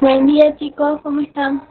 Buen día, chicos, ¿cómo están?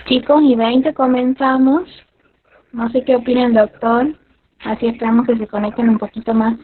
Chicos, y 20 comenzamos. No sé qué opina el doctor. Así esperamos que se conecten un poquito más.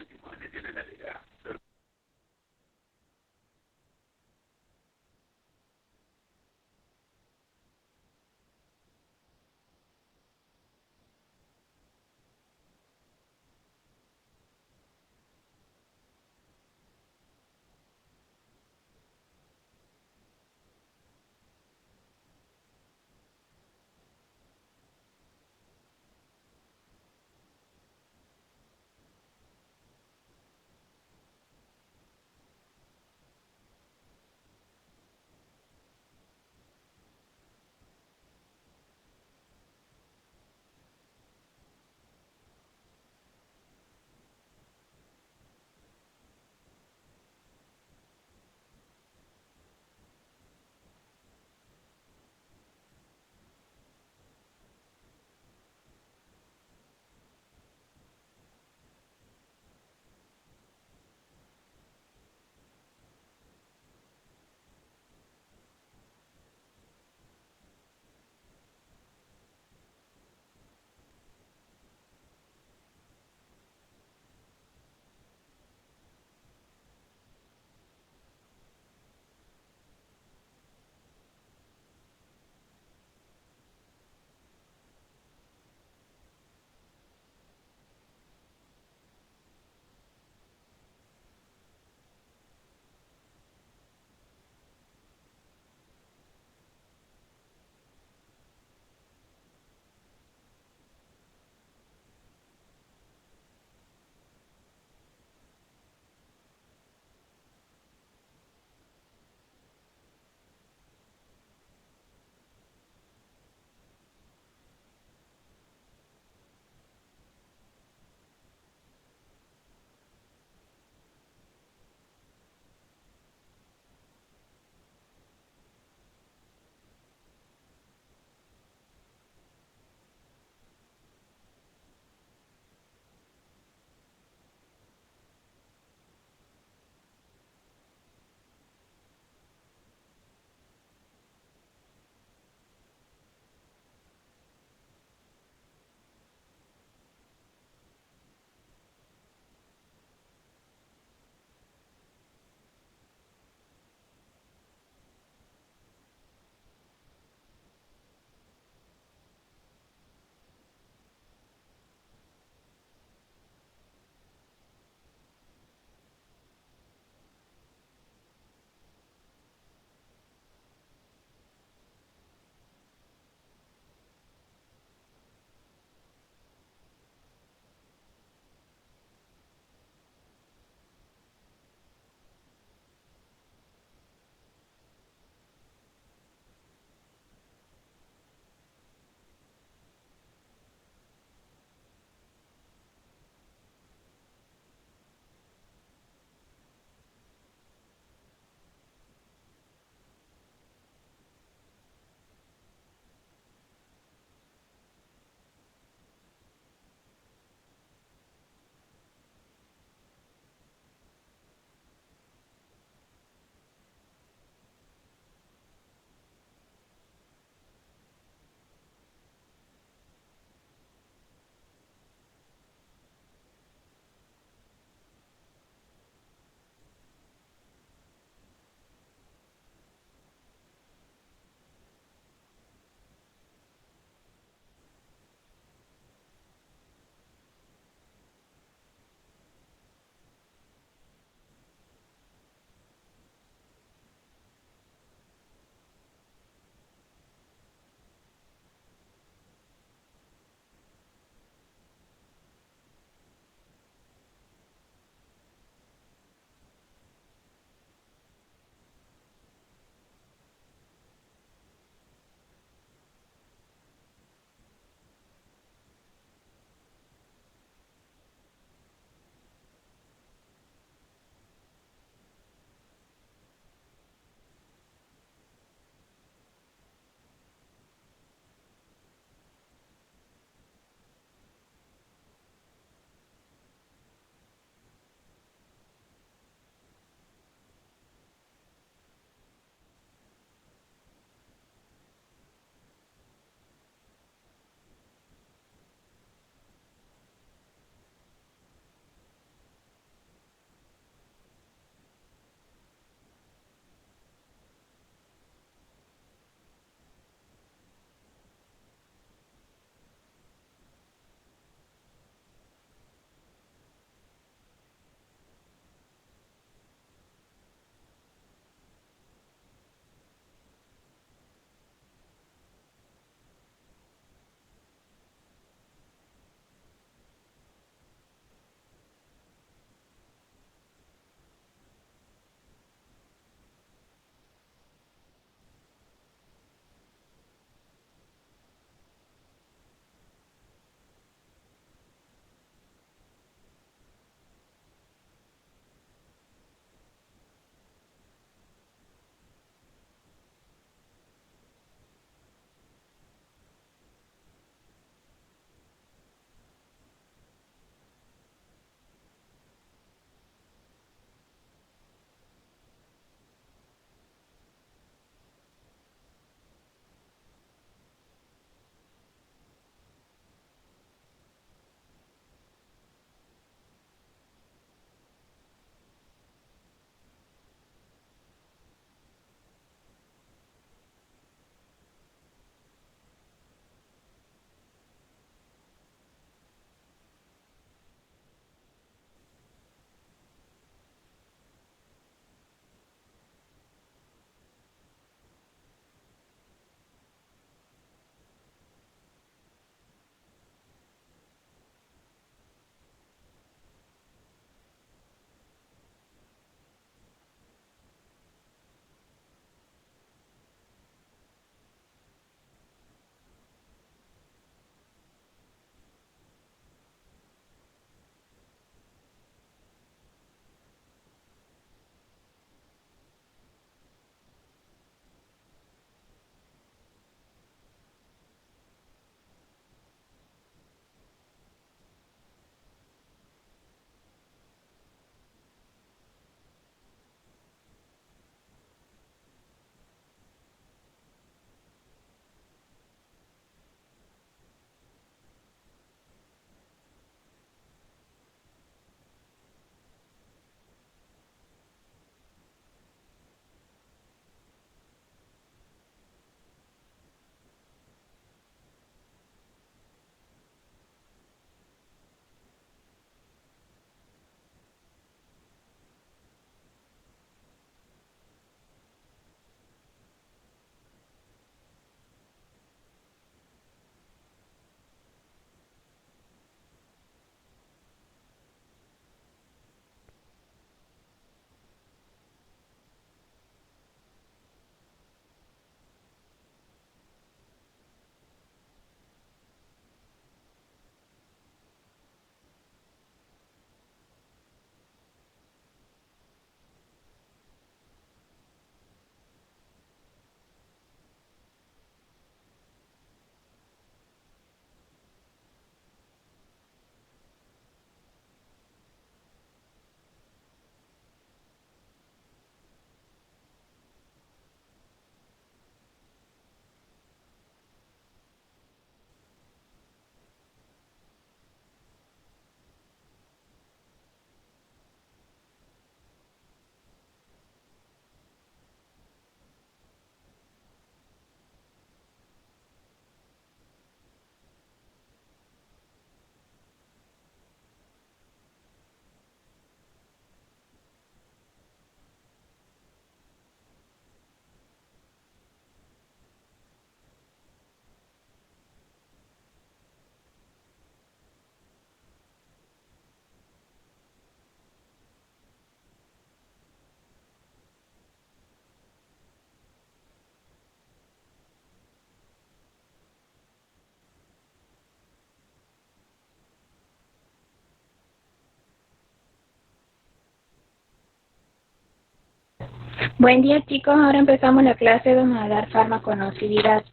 Buen día, chicos. Ahora empezamos la clase. Vamos a dar farmaconocividad.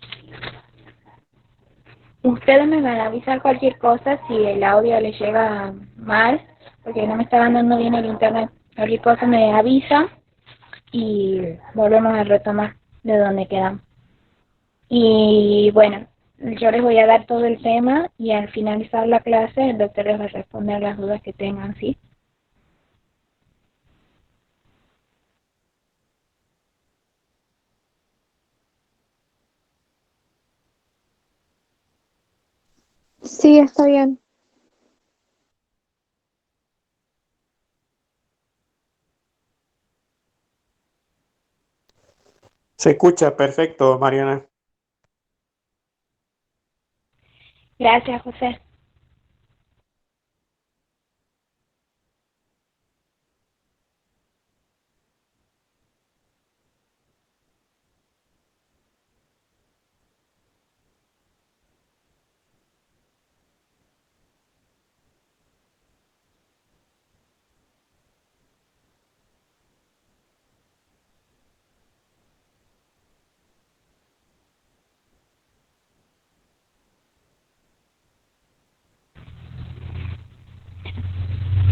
Ustedes me van a avisar cualquier cosa si el audio les llega mal, porque no me está dando bien el internet. Cualquier cosa me avisa y volvemos a retomar de donde quedamos. Y bueno, yo les voy a dar todo el tema y al finalizar la clase el doctor les va a responder las dudas que tengan, ¿sí? Sí, está bien. Se escucha perfecto, Mariana. Gracias, José.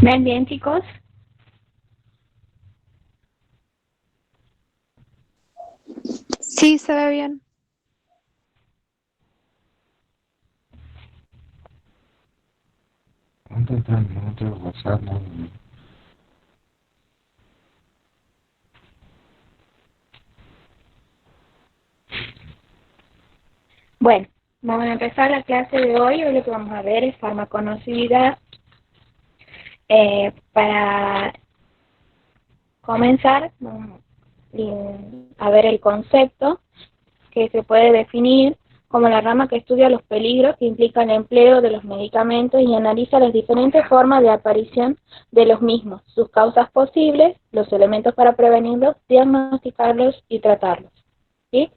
¿Ven bien, chicos? Sí, se ve bien. Bueno, vamos a empezar la clase de hoy. Hoy lo que vamos a ver es farmaconocividad. Para comenzar, vamos a ver el concepto que se puede definir como la rama que estudia los peligros que implica el empleo de los medicamentos y analiza las diferentes formas de aparición de los mismos, sus causas posibles, los elementos para prevenirlos, diagnosticarlos y tratarlos, ¿sí?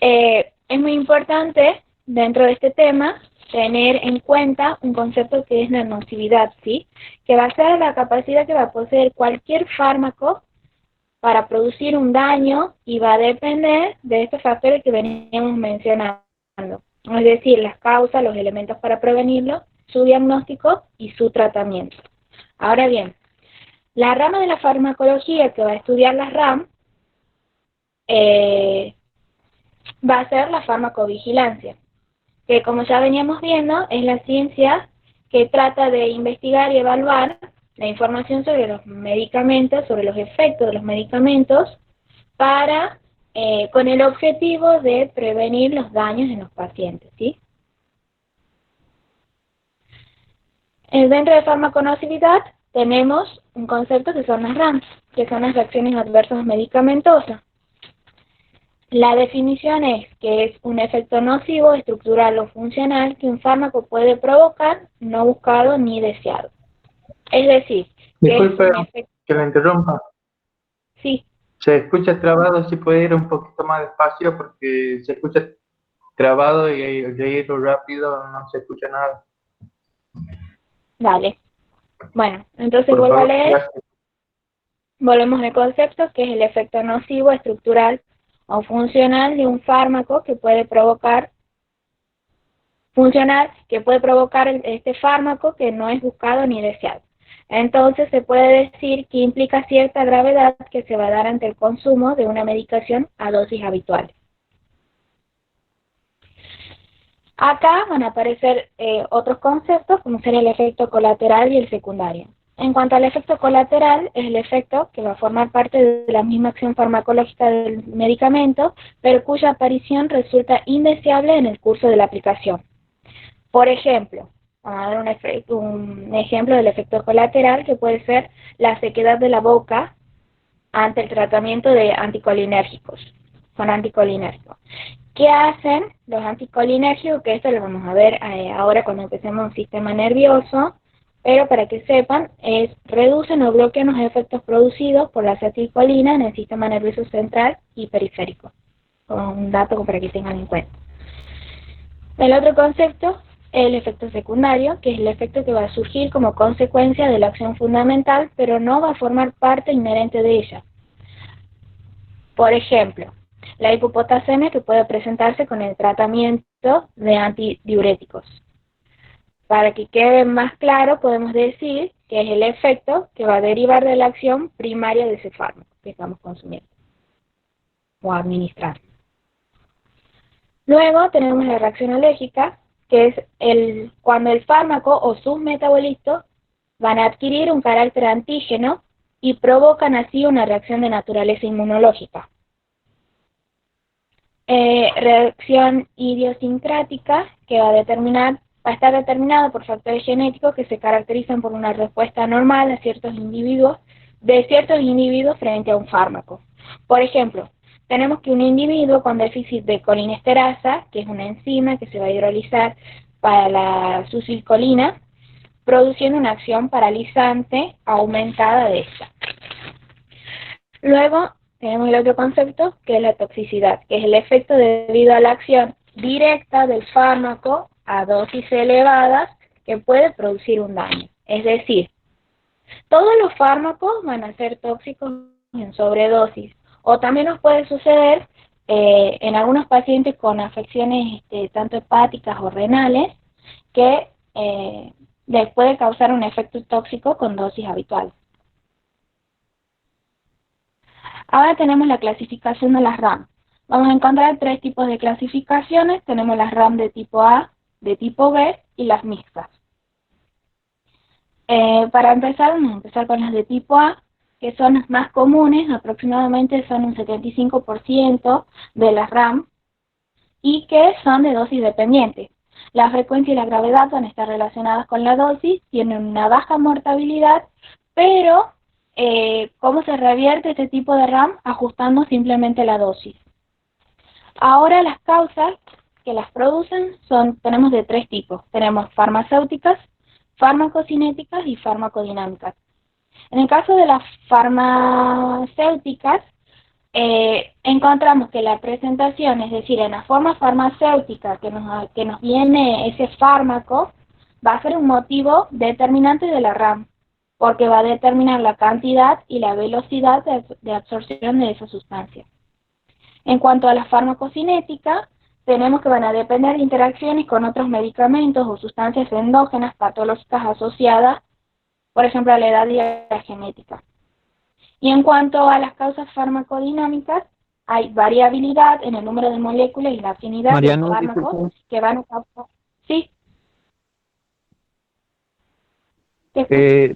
Es muy importante dentro de este tema tener en cuenta un concepto que es la nocividad, ¿sí? Que va a ser la capacidad que va a poseer cualquier fármaco para producir un daño y va a depender de estos factores que veníamos mencionando, es decir, las causas, los elementos para prevenirlo, su diagnóstico y su tratamiento. Ahora bien, la rama de la farmacología que va a estudiar las RAM va a ser la farmacovigilancia, que como ya veníamos viendo es la ciencia que trata de investigar y evaluar la información sobre los medicamentos, sobre los efectos de los medicamentos, para con el objetivo de prevenir los daños en los pacientes, ¿sí? Dentro de farmaconocividad tenemos un concepto que son las RAMS, que son las reacciones adversas medicamentosas. La definición es que es un efecto nocivo, estructural o funcional que un fármaco puede provocar, no buscado ni deseado. Es decir, que Disculpe es un efecto... que la interrumpa. Sí. Se escucha trabado, si puede ir un poquito más despacio porque se escucha trabado y de ir rápido no se escucha nada. Dale. Bueno, entonces Por vuelvo a favor, leer. gracias. Volvemos al concepto que es el efecto nocivo, estructural o funcional de un fármaco que puede provocar, este fármaco que no es buscado ni deseado. Entonces se puede decir que implica cierta gravedad que se va a dar ante el consumo de una medicación a dosis habituales. Acá van a aparecer otros conceptos como ser el efecto colateral y el secundario. En cuanto al efecto colateral, es el efecto que va a formar parte de la misma acción farmacológica del medicamento, pero cuya aparición resulta indeseable en el curso de la aplicación. Por ejemplo, vamos a dar un ejemplo del efecto colateral que puede ser la sequedad de la boca ante el tratamiento de anticolinérgicos, con anticolinérgicos. ¿Qué hacen los anticolinérgicos? Que esto lo vamos a ver ahora cuando empecemos un sistema nervioso, pero para que sepan, reducen o bloquean los efectos producidos por la acetilcolina en el sistema nervioso central y periférico. Un dato para que tengan en cuenta. El otro concepto es el efecto secundario, que es el efecto que va a surgir como consecuencia de la acción fundamental, pero no va a formar parte inherente de ella. Por ejemplo, la hipopotasemia que puede presentarse con el tratamiento de antidiuréticos. Para que quede más claro, podemos decir que es el efecto que va a derivar de la acción primaria de ese fármaco que estamos consumiendo o administrando. Luego tenemos la reacción alérgica, que es cuando el fármaco o sus metabolitos van a adquirir un carácter antígeno y provocan así una reacción de naturaleza inmunológica. Reacción idiosincrática, que va a estar determinada por factores genéticos que se caracterizan por una respuesta normal de ciertos individuos frente a un fármaco. Por ejemplo, tenemos que un individuo con déficit de colinesterasa, que es una enzima que se va a hidrolizar para la succinilcolina, produciendo una acción paralizante aumentada de esta. Luego tenemos el otro concepto, que es la toxicidad, que es el efecto debido a la acción directa del fármaco a dosis elevadas que puede producir un daño. Es decir, todos los fármacos van a ser tóxicos en sobredosis, o también nos puede suceder en algunos pacientes con afecciones tanto hepáticas o renales, que les puede causar un efecto tóxico con dosis habituales. Ahora tenemos la clasificación de las RAM. Vamos a encontrar tres tipos de clasificaciones. Tenemos las RAM de tipo A, de tipo B y las mixtas. Para empezar, vamos a empezar con las de tipo A, que son las más comunes, aproximadamente son un 75% de las RAM, y que son de dosis dependiente. La frecuencia y la gravedad van a estar relacionadas con la dosis, tienen una baja mortalidad, pero ¿cómo se revierte este tipo de RAM? Ajustando simplemente la dosis. Ahora las causas que las producen tenemos de tres tipos. Tenemos farmacéuticas, farmacocinéticas y farmacodinámicas. En el caso de las farmacéuticas, encontramos que la presentación, es decir, en la forma farmacéutica que nos viene ese fármaco, va a ser un motivo determinante de la RAM, porque va a determinar la cantidad y la velocidad de absorción de esa sustancia. En cuanto a la farmacocinética, tenemos que van a depender de interacciones con otros medicamentos o sustancias endógenas patológicas asociadas, por ejemplo, a la edad y a la genética. Y en cuanto a las causas farmacodinámicas, hay variabilidad en el número de moléculas y la afinidad de los fármacos que van a causar. ¿Sí?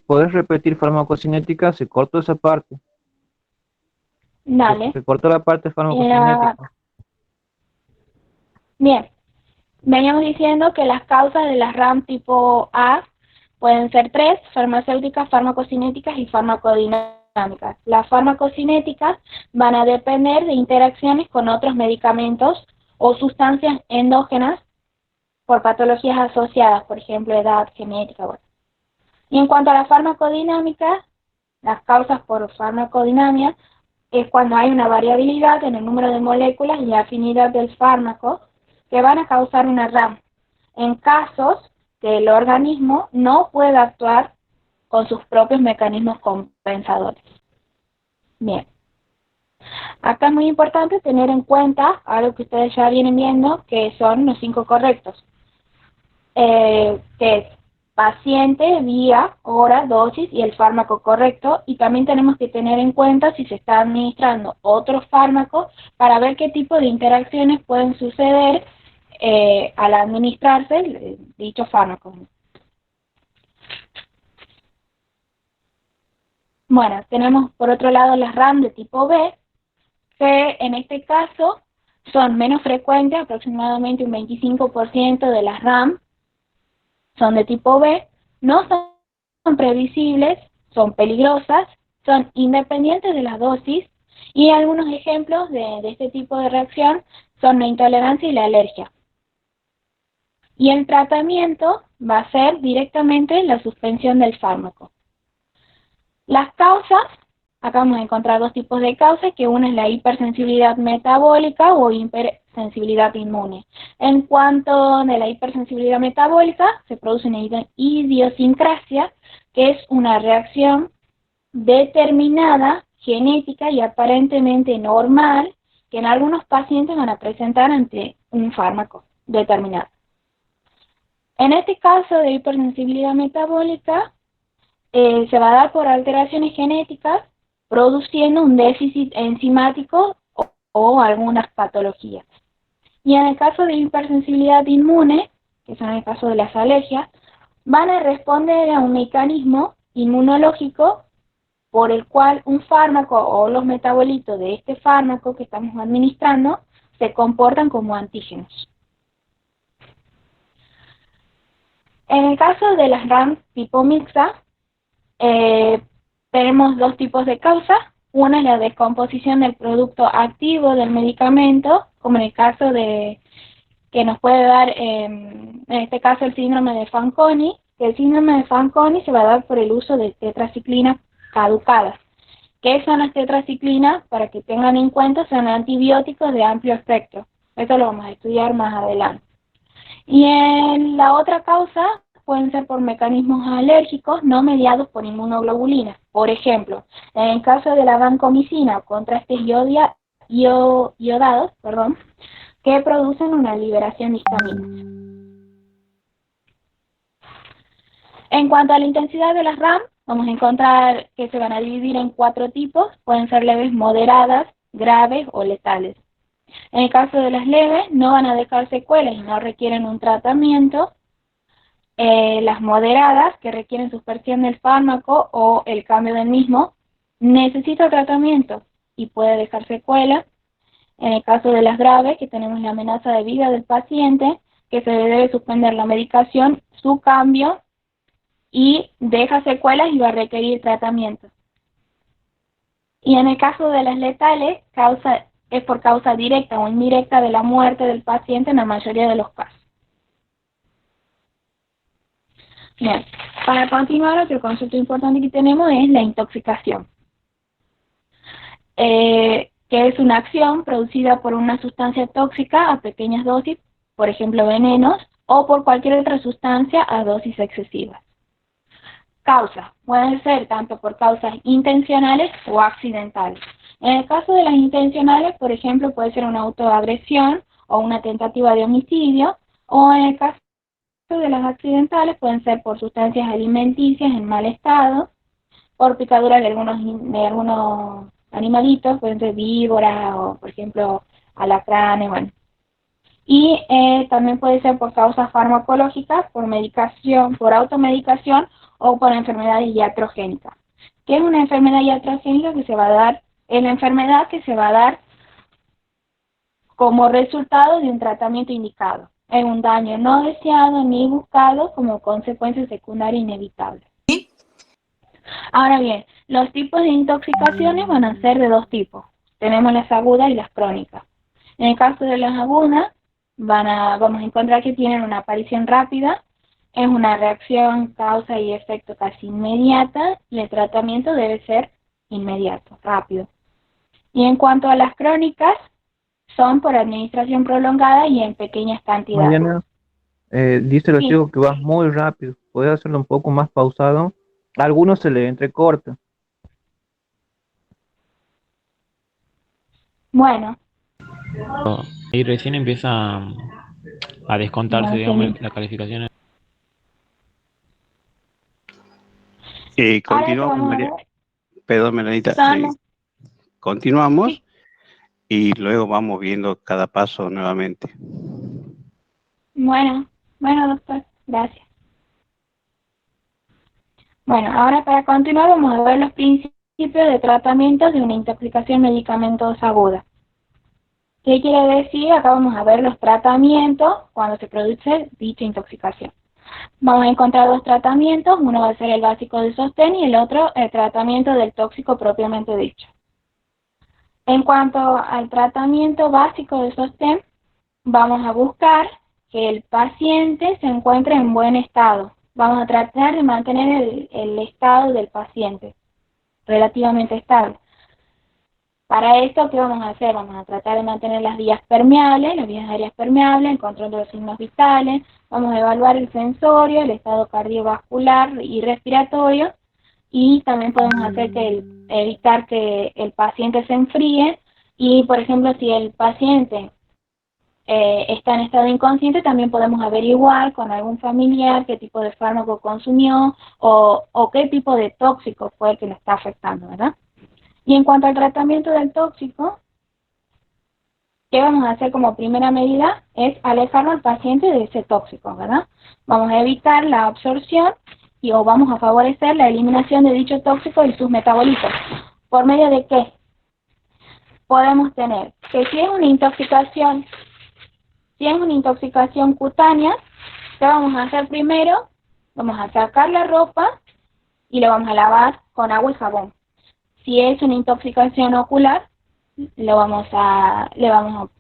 ¿Podés repetir farmacocinética? Se cortó esa parte. Dale. Se cortó la parte farmacocinética. Bien. Veníamos diciendo que las causas de las RAM tipo A pueden ser tres: farmacéuticas, farmacocinéticas y farmacodinámicas. Las farmacocinéticas van a depender de interacciones con otros medicamentos o sustancias endógenas por patologías asociadas, por ejemplo, edad, genética, bueno. Y en cuanto a la farmacodinámica, las causas por farmacodinamia es cuando hay una variabilidad en el número de moléculas y la afinidad del fármaco que van a causar una RAM, en casos que el organismo no pueda actuar con sus propios mecanismos compensadores. Bien. Acá es muy importante tener en cuenta algo que ustedes ya vienen viendo, que son los 5 correctos. Que es paciente, día, hora, dosis y el fármaco correcto. Y también tenemos que tener en cuenta si se está administrando otro fármaco para ver qué tipo de interacciones pueden suceder al administrarse dicho fármaco. Bueno, tenemos por otro lado las RAM de tipo B, que en este caso son menos frecuentes, aproximadamente un 25% de las RAM son de tipo B, no son previsibles, son peligrosas, son independientes de las dosis, y algunos ejemplos de este tipo de reacción son la intolerancia y la alergia. Y el tratamiento va a ser directamente la suspensión del fármaco. Las causas, acá vamos a encontrar dos tipos de causas, que una es la hipersensibilidad metabólica o hipersensibilidad inmune. En cuanto de la hipersensibilidad metabólica, se produce una idiosincrasia, que es una reacción determinada genética y aparentemente normal que en algunos pacientes van a presentar ante un fármaco determinado. En este caso de hipersensibilidad metabólica, se va a dar por alteraciones genéticas produciendo un déficit enzimático o algunas patologías. Y en el caso de hipersensibilidad inmune, que son el caso de las alergias, van a responder a un mecanismo inmunológico por el cual un fármaco o los metabolitos de este fármaco que estamos administrando se comportan como antígenos. En el caso de las RAM tipo mixta, tenemos dos tipos de causas. Una es la descomposición del producto activo del medicamento, como en el caso de que nos puede dar, en este caso, el síndrome de Fanconi, que el síndrome de Fanconi se va a dar por el uso de tetraciclinas caducadas. ¿Qué son las tetraciclinas? Para que tengan en cuenta, son antibióticos de amplio espectro. Esto lo vamos a estudiar más adelante. Y en la otra causa pueden ser por mecanismos alérgicos no mediados por inmunoglobulinas. Por ejemplo, en el caso de la vancomicina o contrastes iodados, que producen una liberación de histaminas. En cuanto a la intensidad de las RAM, vamos a encontrar que se van a dividir en 4 tipos. Pueden ser leves, moderadas, graves o letales. En el caso de las leves, no van a dejar secuelas y no requieren un tratamiento. Las moderadas, que requieren suspensión del fármaco o el cambio del mismo, necesita tratamiento y puede dejar secuelas. En el caso de las graves, que tenemos la amenaza de vida del paciente, que se debe suspender la medicación, su cambio, y deja secuelas y va a requerir tratamiento. Y en el caso de las letales, es por causa directa o indirecta de la muerte del paciente en la mayoría de los casos. Bien, para continuar, otro concepto importante que tenemos es la intoxicación, que es una acción producida por una sustancia tóxica a pequeñas dosis, por ejemplo venenos, o por cualquier otra sustancia a dosis excesivas. Causas, pueden ser tanto por causas intencionales o accidentales. En el caso de las intencionales, por ejemplo, puede ser una autoagresión o una tentativa de homicidio, o en el caso de las accidentales pueden ser por sustancias alimenticias en mal estado, por picaduras de algunos animalitos, pueden ser víboras o, por ejemplo, alacranes, bueno. Y también puede ser por causas farmacológicas, por medicación, por automedicación o por enfermedades iatrogénicas. ¿Qué es una enfermedad iatrogénica? Que se va a dar, es la enfermedad que se va a dar como resultado de un tratamiento indicado. Es un daño no deseado ni buscado como consecuencia secundaria inevitable. Ahora bien, los tipos de intoxicaciones van a ser de 2 tipos. Tenemos las agudas y las crónicas. En el caso de las agudas, vamos a encontrar que tienen una aparición rápida, es una reacción, causa y efecto casi inmediata, y el tratamiento debe ser inmediato, rápido. Y en cuanto a las crónicas, son por administración prolongada y en pequeñas cantidades. Mariana, dice los Sí. chicos que vas muy rápido. ¿Puedes hacerlo un poco más pausado? A algunos se le entrecorta. Bueno, Y recién empieza a descontarse, no, digamos, sí. la calificación. Ahora que Continuamos, vamos a María. ver, Perdón, Melanita. son, Continuamos sí. y luego vamos viendo cada paso nuevamente. Bueno, doctor, gracias. Bueno, ahora para continuar vamos a ver los principios de tratamiento de una intoxicación medicamentosa aguda. ¿Qué quiere decir? Acá vamos a ver los tratamientos cuando se produce dicha intoxicación. Vamos a encontrar 2 tratamientos, uno va a ser el básico de sostén y el otro el tratamiento del tóxico propiamente dicho. En cuanto al tratamiento básico de sostén, vamos a buscar que el paciente se encuentre en buen estado. Vamos a tratar de mantener el estado del paciente relativamente estable. Para esto, ¿qué vamos a hacer? Vamos a tratar de mantener las vías permeables, las vías aéreas permeables, el control de los signos vitales, vamos a evaluar el sensorio, el estado cardiovascular y respiratorio, y también podemos hacer evitar que el paciente se enfríe y, por ejemplo, si el paciente está en estado inconsciente, también podemos averiguar con algún familiar qué tipo de fármaco consumió o qué tipo de tóxico fue el que lo está afectando, ¿verdad? Y en cuanto al tratamiento del tóxico, ¿qué vamos a hacer como primera medida? Es alejarlo al paciente de ese tóxico, ¿verdad? Vamos a evitar la absorción o vamos a favorecer la eliminación de dicho tóxico y sus metabolitos. ¿Por medio de qué? Podemos tener que si es una intoxicación cutánea, ¿qué vamos a hacer primero? Vamos a sacar la ropa y lo vamos a lavar con agua y jabón. Si es una intoxicación ocular, le vamos a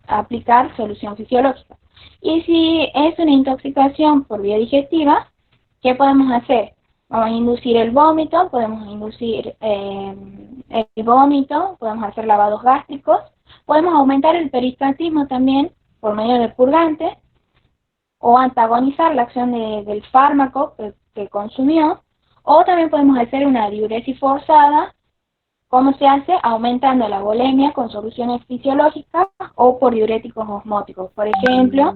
aplicar solución fisiológica. Y si es una intoxicación por vía digestiva, ¿qué podemos hacer? Vamos a inducir el vómito, podemos hacer lavados gástricos, podemos aumentar el peristaltismo también por medio de purgantes, o antagonizar la acción del fármaco que consumió, o también podemos hacer una diuresis forzada. ¿Cómo se hace? Aumentando la volemia con soluciones fisiológicas o por diuréticos osmóticos. Por ejemplo,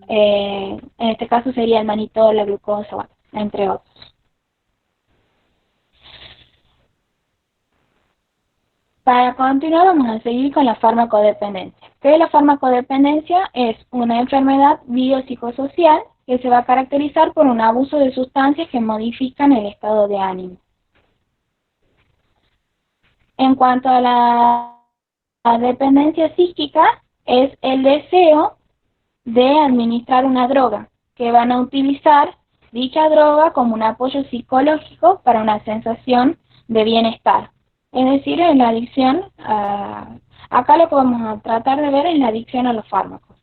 en este caso sería el manitol, la glucosa, bueno, entre otros. Para continuar vamos a seguir con la farmacodependencia. ¿Qué es la farmacodependencia? Es una enfermedad biopsicosocial que se va a caracterizar por un abuso de sustancias que modifican el estado de ánimo. En cuanto a la dependencia psíquica, es el deseo de administrar una droga, que van a utilizar dicha droga como un apoyo psicológico para una sensación de bienestar. Es decir, en la adicción, acá lo que vamos a tratar de ver es la adicción a los fármacos.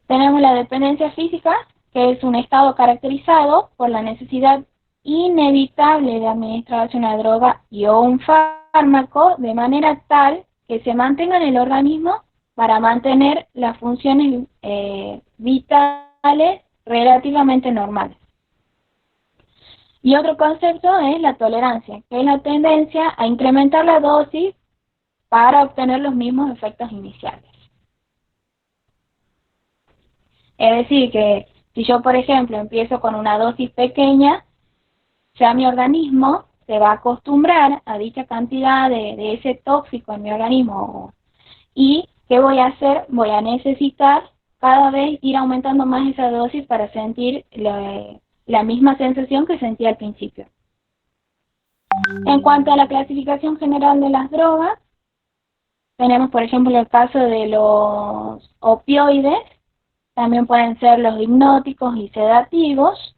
Tenemos la dependencia física, que es un estado caracterizado por la necesidad inevitable de administrarse una droga y o un fármaco de manera tal que se mantenga en el organismo para mantener las funciones vitales relativamente normales. Y otro concepto es la tolerancia, que es la tendencia a incrementar la dosis para obtener los mismos efectos iniciales. Es decir, que si yo, por ejemplo, empiezo con una dosis pequeña, ya mi organismo se va a acostumbrar a dicha cantidad de ese tóxico en mi organismo. ¿Y qué voy a hacer? Voy a necesitar cada vez ir aumentando más esa dosis para sentir la misma sensación que sentía al principio. En cuanto a la clasificación general de las drogas, tenemos por ejemplo el caso de los opioides, también pueden ser los hipnóticos y sedativos.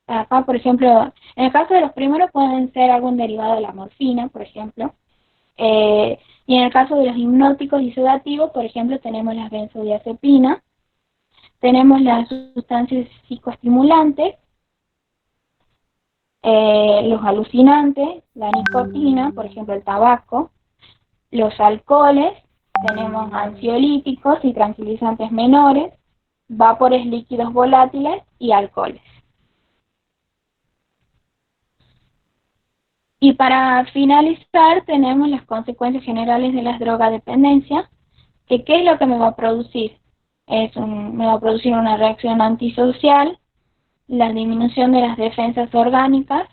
Acá, por ejemplo, en el caso de los primeros pueden ser algún derivado de la morfina, por ejemplo. Y en el caso de los hipnóticos y sedativos, por ejemplo, tenemos las benzodiazepinas, tenemos las sustancias psicoestimulantes, los alucinantes, la nicotina, por ejemplo el tabaco, los alcoholes, tenemos ansiolíticos y tranquilizantes menores, vapores líquidos volátiles y alcoholes. Y para finalizar tenemos las consecuencias generales de las drogadependencias, que ¿qué es lo que me va a producir? Me va a producir una reacción antisocial, la disminución de las defensas orgánicas,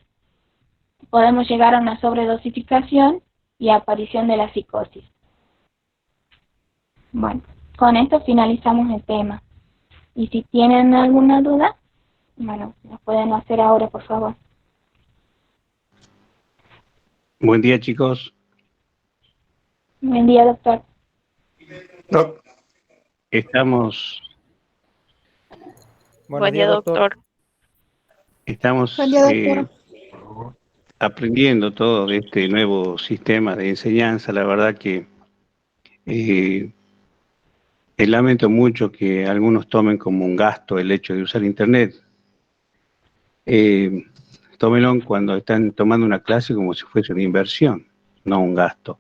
podemos llegar a una sobredosificación y aparición de la psicosis. Bueno, con esto finalizamos el tema. Y si tienen alguna duda, bueno, lo pueden hacer ahora, por favor. Buen día, chicos. Buen día, doctor. Estamos Buen día, doctor. Buen día, doctor. Aprendiendo todo de este nuevo sistema de enseñanza. La verdad que lamento mucho que algunos tomen como un gasto el hecho de usar Internet. Tómenlo cuando están tomando una clase como si fuese una inversión, no un gasto.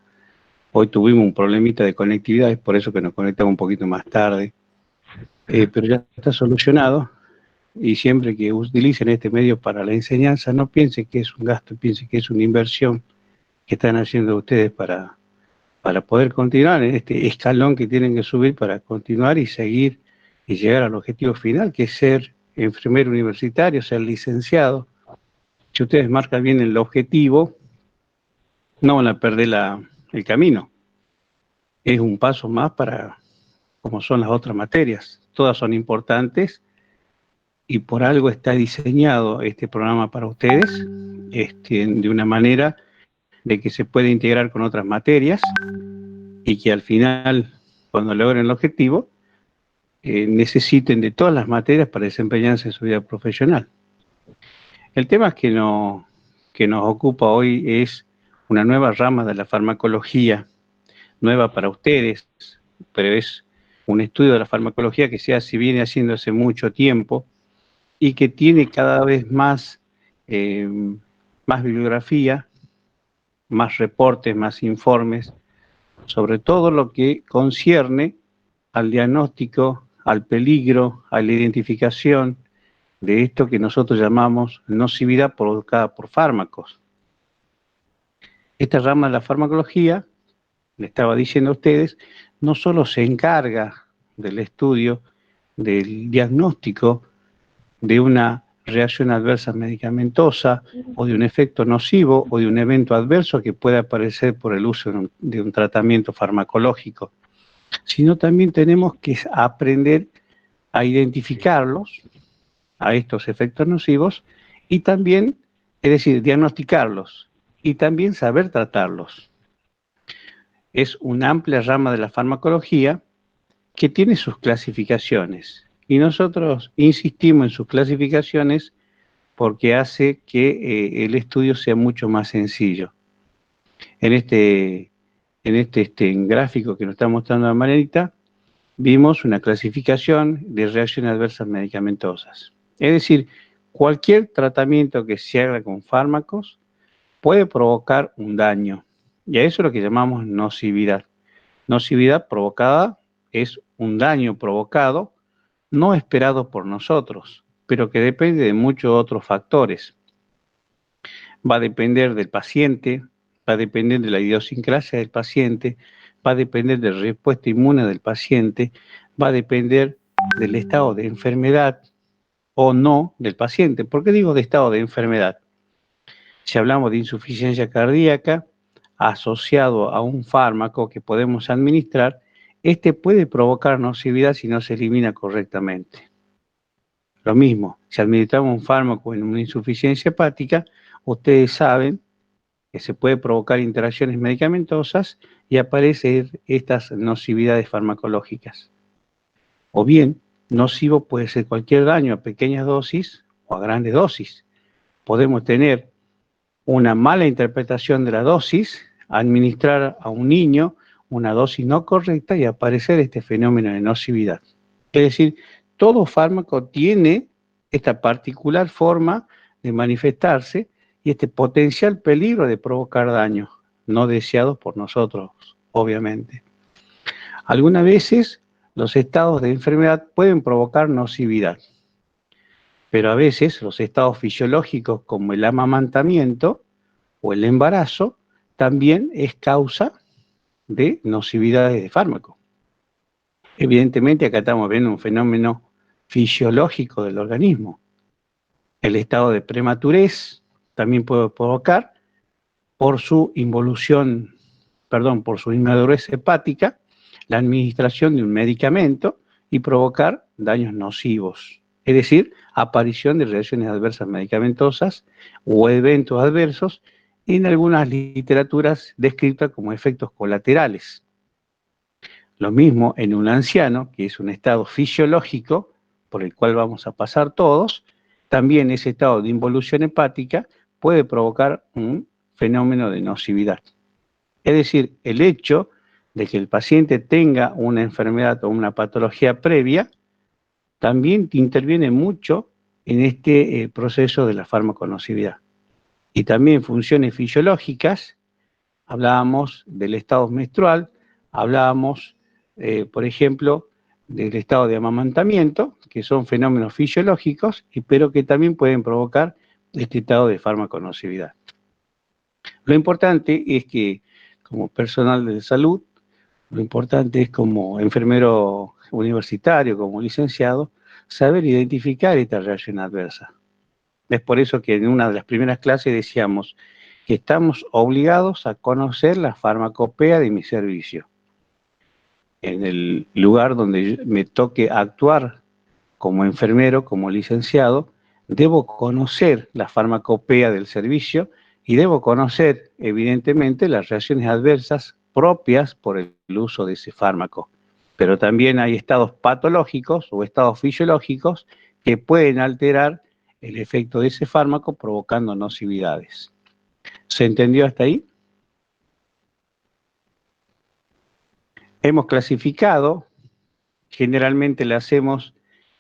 Hoy tuvimos un problemita de conectividad, es por eso que nos conectamos un poquito más tarde, pero ya está solucionado. y siempre que utilicen este medio para la enseñanza, no piensen que es un gasto, piensen que es una inversión que están haciendo ustedes para poder continuar en este escalón que tienen que subir para continuar y seguir y llegar al objetivo final, que es ser enfermero universitario, ser licenciado. Si ustedes marcan bien el objetivo, no van a perder el camino. Es un paso más para, como son las otras materias. Todas son importantes y por algo está diseñado este programa para ustedes, de una manera de que se puede integrar con otras materias y que al final, cuando logren el objetivo, necesiten de todas las materias para desempeñarse en su vida profesional. El tema que nos ocupa hoy es una nueva rama de la farmacología, nueva para ustedes, pero es un estudio de la farmacología que se viene haciendo hace mucho tiempo y que tiene cada vez más bibliografía, más reportes, más informes, sobre todo lo que concierne al diagnóstico, al peligro, a la identificación de esto que nosotros llamamos nocividad provocada por fármacos. Esta rama de la farmacología, le estaba diciendo a ustedes, no solo se encarga del estudio, del diagnóstico de una reacción adversa medicamentosa o de un efecto nocivo o de un evento adverso que puede aparecer por el uso de un tratamiento farmacológico, sino también tenemos que aprender a identificarlos, a estos efectos nocivos, y también, es decir, diagnosticarlos y también saber tratarlos. Es una amplia rama de la farmacología que tiene sus clasificaciones y nosotros insistimos en sus clasificaciones porque hace que el estudio sea mucho más sencillo. En este gráfico que nos está mostrando la Marianita, vimos una clasificación de reacciones adversas medicamentosas. Es decir, cualquier tratamiento que se haga con fármacos puede provocar un daño. Y a eso es lo que llamamos nocividad. Nocividad provocada es un daño provocado, no esperado por nosotros, pero que depende de muchos otros factores. Va a depender del paciente, va a depender de la idiosincrasia del paciente, va a depender de la respuesta inmune del paciente, va a depender del estado de enfermedad o no del paciente. ¿Por qué digo de estado de enfermedad? Si hablamos de insuficiencia cardíaca asociado a un fármaco que podemos administrar, este puede provocar nocividad si no se elimina correctamente. Lo mismo, si administramos un fármaco en una insuficiencia hepática, ustedes saben que se puede provocar interacciones medicamentosas y aparecen estas nocividades farmacológicas. O bien, nocivo puede ser cualquier daño a pequeñas dosis o a grandes dosis. Podemos tener una mala interpretación de la dosis, administrar a un niño una dosis no correcta y aparecer este fenómeno de nocividad. Es decir, todo fármaco tiene esta particular forma de manifestarse y este potencial peligro de provocar daños no deseados por nosotros, obviamente. Algunas veces los estados de enfermedad pueden provocar nocividad, pero a veces los estados fisiológicos como el amamantamiento o el embarazo también es causa de nocividades de fármaco. Evidentemente acá estamos viendo un fenómeno fisiológico del organismo. El estado de prematurez también puede provocar, por su inmadurez hepática, la administración de un medicamento y provocar daños nocivos. Es decir, aparición de reacciones adversas medicamentosas o eventos adversos en algunas literaturas descritas como efectos colaterales. Lo mismo en un anciano, que es un estado fisiológico por el cual vamos a pasar todos, también ese estado de involución hepática puede provocar un fenómeno de nocividad. Es decir, el hecho de que el paciente tenga una enfermedad o una patología previa también interviene mucho en este proceso de la farmaconocividad. Y también funciones fisiológicas, hablábamos del estado menstrual, hablábamos, por ejemplo, del estado de amamantamiento, que son fenómenos fisiológicos, pero que también pueden provocar este estado de farmaconocividad. Lo importante es que, como personal de salud, lo importante es como enfermero universitario, como licenciado, saber identificar esta reacción adversa. Es por eso que en una de las primeras clases decíamos que estamos obligados a conocer la farmacopea de mi servicio. En el lugar donde me toque actuar como enfermero, como licenciado, debo conocer la farmacopea del servicio y debo conocer, evidentemente, las reacciones adversas propias por el uso de ese fármaco. Pero también hay estados patológicos o estados fisiológicos que pueden alterar el efecto de ese fármaco provocando nocividades. ¿Se entendió hasta ahí? Hemos clasificado, generalmente la hacemos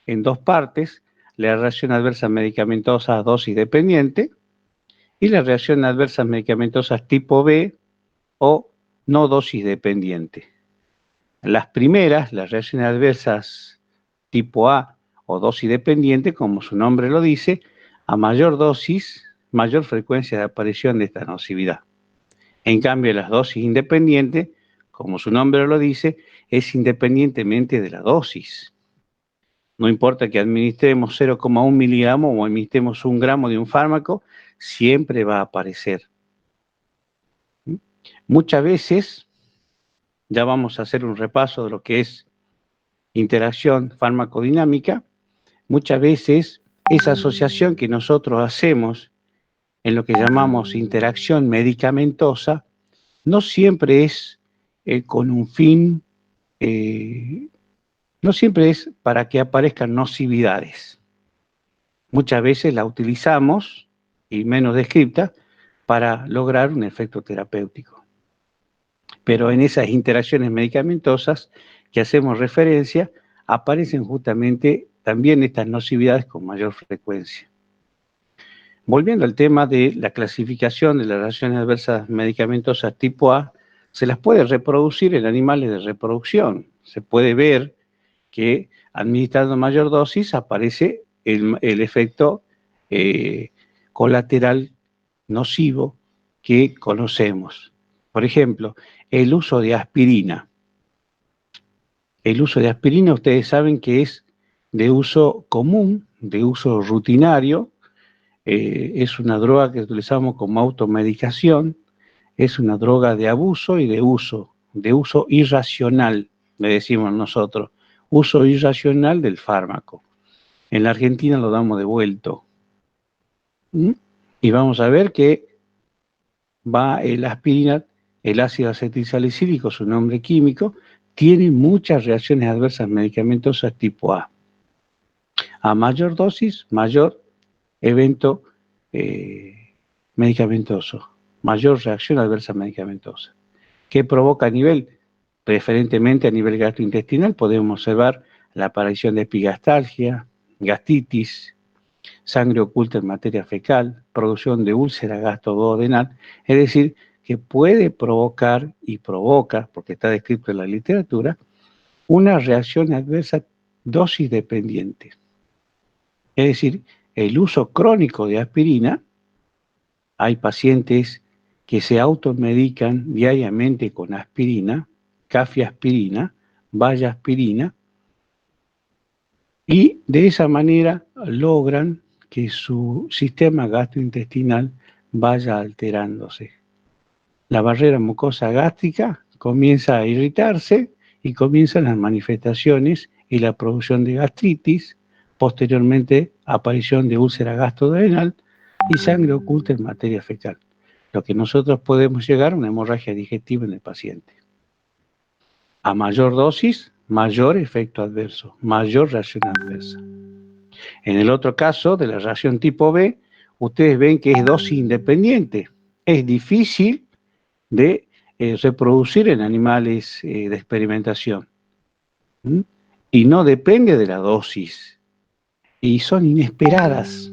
en dos partes, la reacción adversa medicamentosa dosis dependiente y la reacción adversa medicamentosa tipo B o no dosis dependiente. Las primeras, las reacciones adversas tipo A o dosis dependiente, como su nombre lo dice, a mayor dosis, mayor frecuencia de aparición de esta nocividad. En cambio, las dosis independientes, como su nombre lo dice, es independientemente de la dosis. No importa que administremos 0,1 miligramos o administremos 1 gramo de un fármaco, siempre va a aparecer. Muchas veces, ya vamos a hacer un repaso de lo que es interacción farmacodinámica, muchas veces esa asociación que nosotros hacemos en lo que llamamos interacción medicamentosa, no siempre es con un fin, no siempre es para que aparezcan nocividades. Muchas veces la utilizamos, y menos descripta, para lograr un efecto terapéutico. Pero en esas interacciones medicamentosas que hacemos referencia, aparecen justamente también estas nocividades con mayor frecuencia. Volviendo al tema de la clasificación de las reacciones adversas medicamentosas tipo A, se las puede reproducir en animales de reproducción. Se puede ver que administrando mayor dosis aparece el efecto colateral nocivo que conocemos. Por ejemplo, el uso de aspirina. El uso de aspirina, ustedes saben que es de uso común, de uso rutinario, es una droga que utilizamos como automedicación, es una droga de abuso y de uso irracional, le decimos nosotros, uso irracional del fármaco. En la Argentina lo damos devuelto. Y vamos a ver que va la aspirina, el ácido acetilsalicílico, su nombre químico, tiene muchas reacciones adversas medicamentosas tipo A. A mayor dosis, mayor evento medicamentoso, mayor reacción adversa medicamentosa. ¿Qué provoca a nivel? Preferentemente a nivel gastrointestinal podemos observar la aparición de epigastalgia, gastritis, sangre oculta en materia fecal, producción de úlcera gastroduodenal, es decir, que puede provocar y provoca, porque está descrito en la literatura, una reacción adversa dosis dependiente. Es decir, el uso crónico de aspirina, hay pacientes que se automedican diariamente con aspirina, cafiaspirina, vallaspirina, y de esa manera logran que su sistema gastrointestinal vaya alterándose. La barrera mucosa gástrica comienza a irritarse y comienzan las manifestaciones y la producción de gastritis, posteriormente aparición de úlcera gastroduodenal y sangre oculta en materia fecal, lo que nosotros podemos llegar a una hemorragia digestiva en el paciente. A mayor dosis, mayor efecto adverso, mayor reacción adversa. En el otro caso, de la reacción tipo B, ustedes ven que es dosis independiente. Es difícil de reproducir en animales de experimentación. Y no depende de la dosis. Y son inesperadas.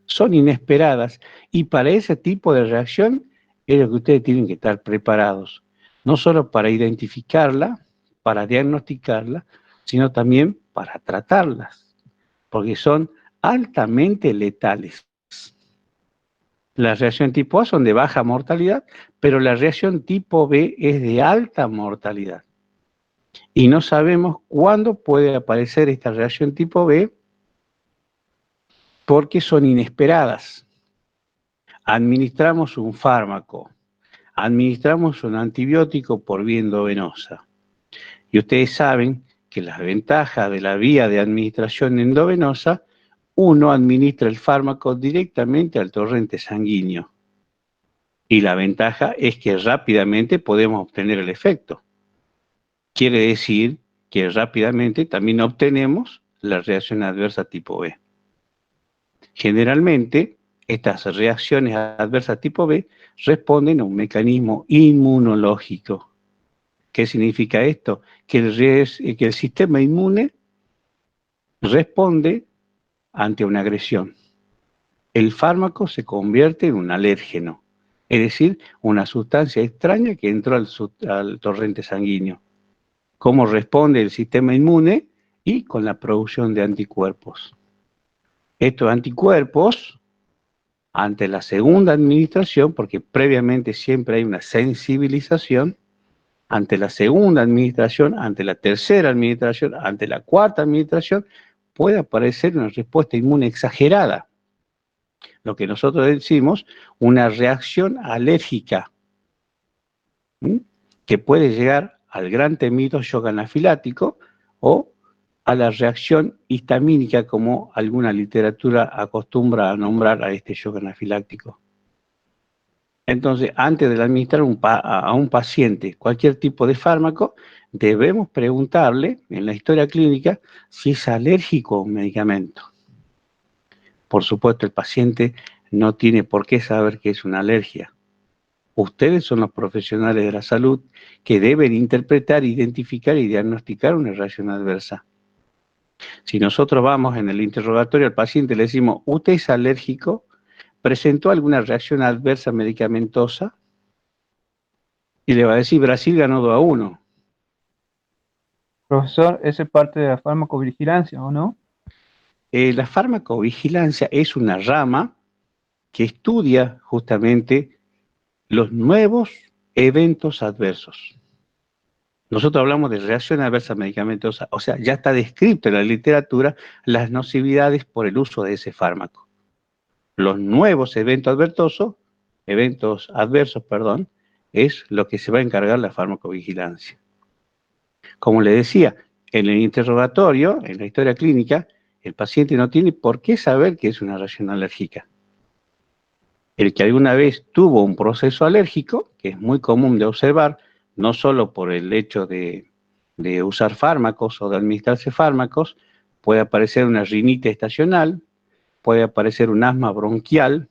Son inesperadas. Y para ese tipo de reacción es lo que ustedes tienen que estar preparados. No solo para identificarla, para diagnosticarla, sino también para tratarlas, porque son altamente letales. La reacción tipo A son de baja mortalidad, pero la reacción tipo B es de alta mortalidad. Y no sabemos cuándo puede aparecer esta reacción tipo B porque son inesperadas. Administramos un fármaco, administramos un antibiótico por vía endovenosa. Y ustedes saben que las ventajas de la vía de administración endovenosa, uno administra el fármaco directamente al torrente sanguíneo. Y la ventaja es que rápidamente podemos obtener el efecto. Quiere decir que rápidamente también obtenemos la reacción adversa tipo B. Generalmente, estas reacciones adversas tipo B responden a un mecanismo inmunológico. ¿Qué significa esto? Que el sistema inmune responde ante una agresión. El fármaco se convierte en un alérgeno, es decir, una sustancia extraña que entró al torrente sanguíneo. ¿Cómo responde el sistema inmune? Y con la producción de anticuerpos. Estos anticuerpos, ante la segunda administración, porque previamente siempre hay una sensibilización, ante la segunda administración, ante la tercera administración, ante la cuarta administración, puede aparecer una respuesta inmune exagerada. Lo que nosotros decimos, una reacción alérgica, que puede llegar al gran temido shock anafilático o a la reacción histamínica, como alguna literatura acostumbra a nombrar a este shock anafiláctico. Entonces, antes de administrar a un paciente cualquier tipo de fármaco, debemos preguntarle en la historia clínica si es alérgico a un medicamento. Por supuesto, el paciente no tiene por qué saber que es una alergia. Ustedes son los profesionales de la salud que deben interpretar, identificar y diagnosticar una reacción adversa. Si nosotros vamos en el interrogatorio al paciente y le decimos, ¿usted es alérgico? ¿Presentó alguna reacción adversa medicamentosa? Y le va a decir, Brasil ganó 2-1. Profesor, esa es parte de la farmacovigilancia, ¿o no? La farmacovigilancia es una rama que estudia justamente los nuevos eventos adversos. Nosotros hablamos de reacción adversa medicamentosa, o sea, ya está descrito en la literatura las nocividades por el uso de ese fármaco. Los nuevos eventos adversos, es lo que se va a encargar la farmacovigilancia. Como le decía, en el interrogatorio, en la historia clínica, el paciente no tiene por qué saber que es una reacción alérgica. El que alguna vez tuvo un proceso alérgico, que es muy común de observar, no solo por el hecho de usar fármacos o de administrarse fármacos, puede aparecer una rinitis estacional, puede aparecer un asma bronquial,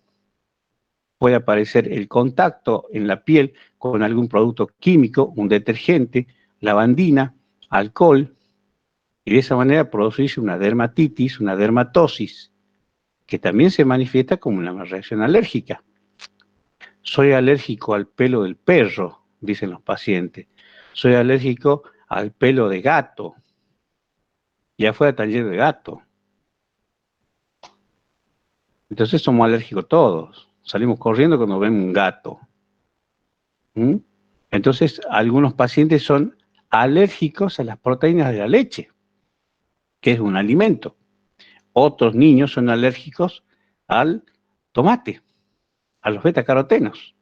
puede aparecer el contacto en la piel con algún producto químico, un detergente, lavandina, alcohol, y de esa manera producirse una dermatitis, una dermatosis, que también se manifiesta como una reacción alérgica. Soy alérgico al pelo del perro, dicen los pacientes. Soy alérgico al pelo de gato. Ya fue a taller de gato. Entonces somos alérgicos todos. Salimos corriendo cuando vemos un gato. Entonces, algunos pacientes son alérgicos a las proteínas de la leche, que es un alimento. Otros niños son alérgicos al tomate, a los betacarotenos.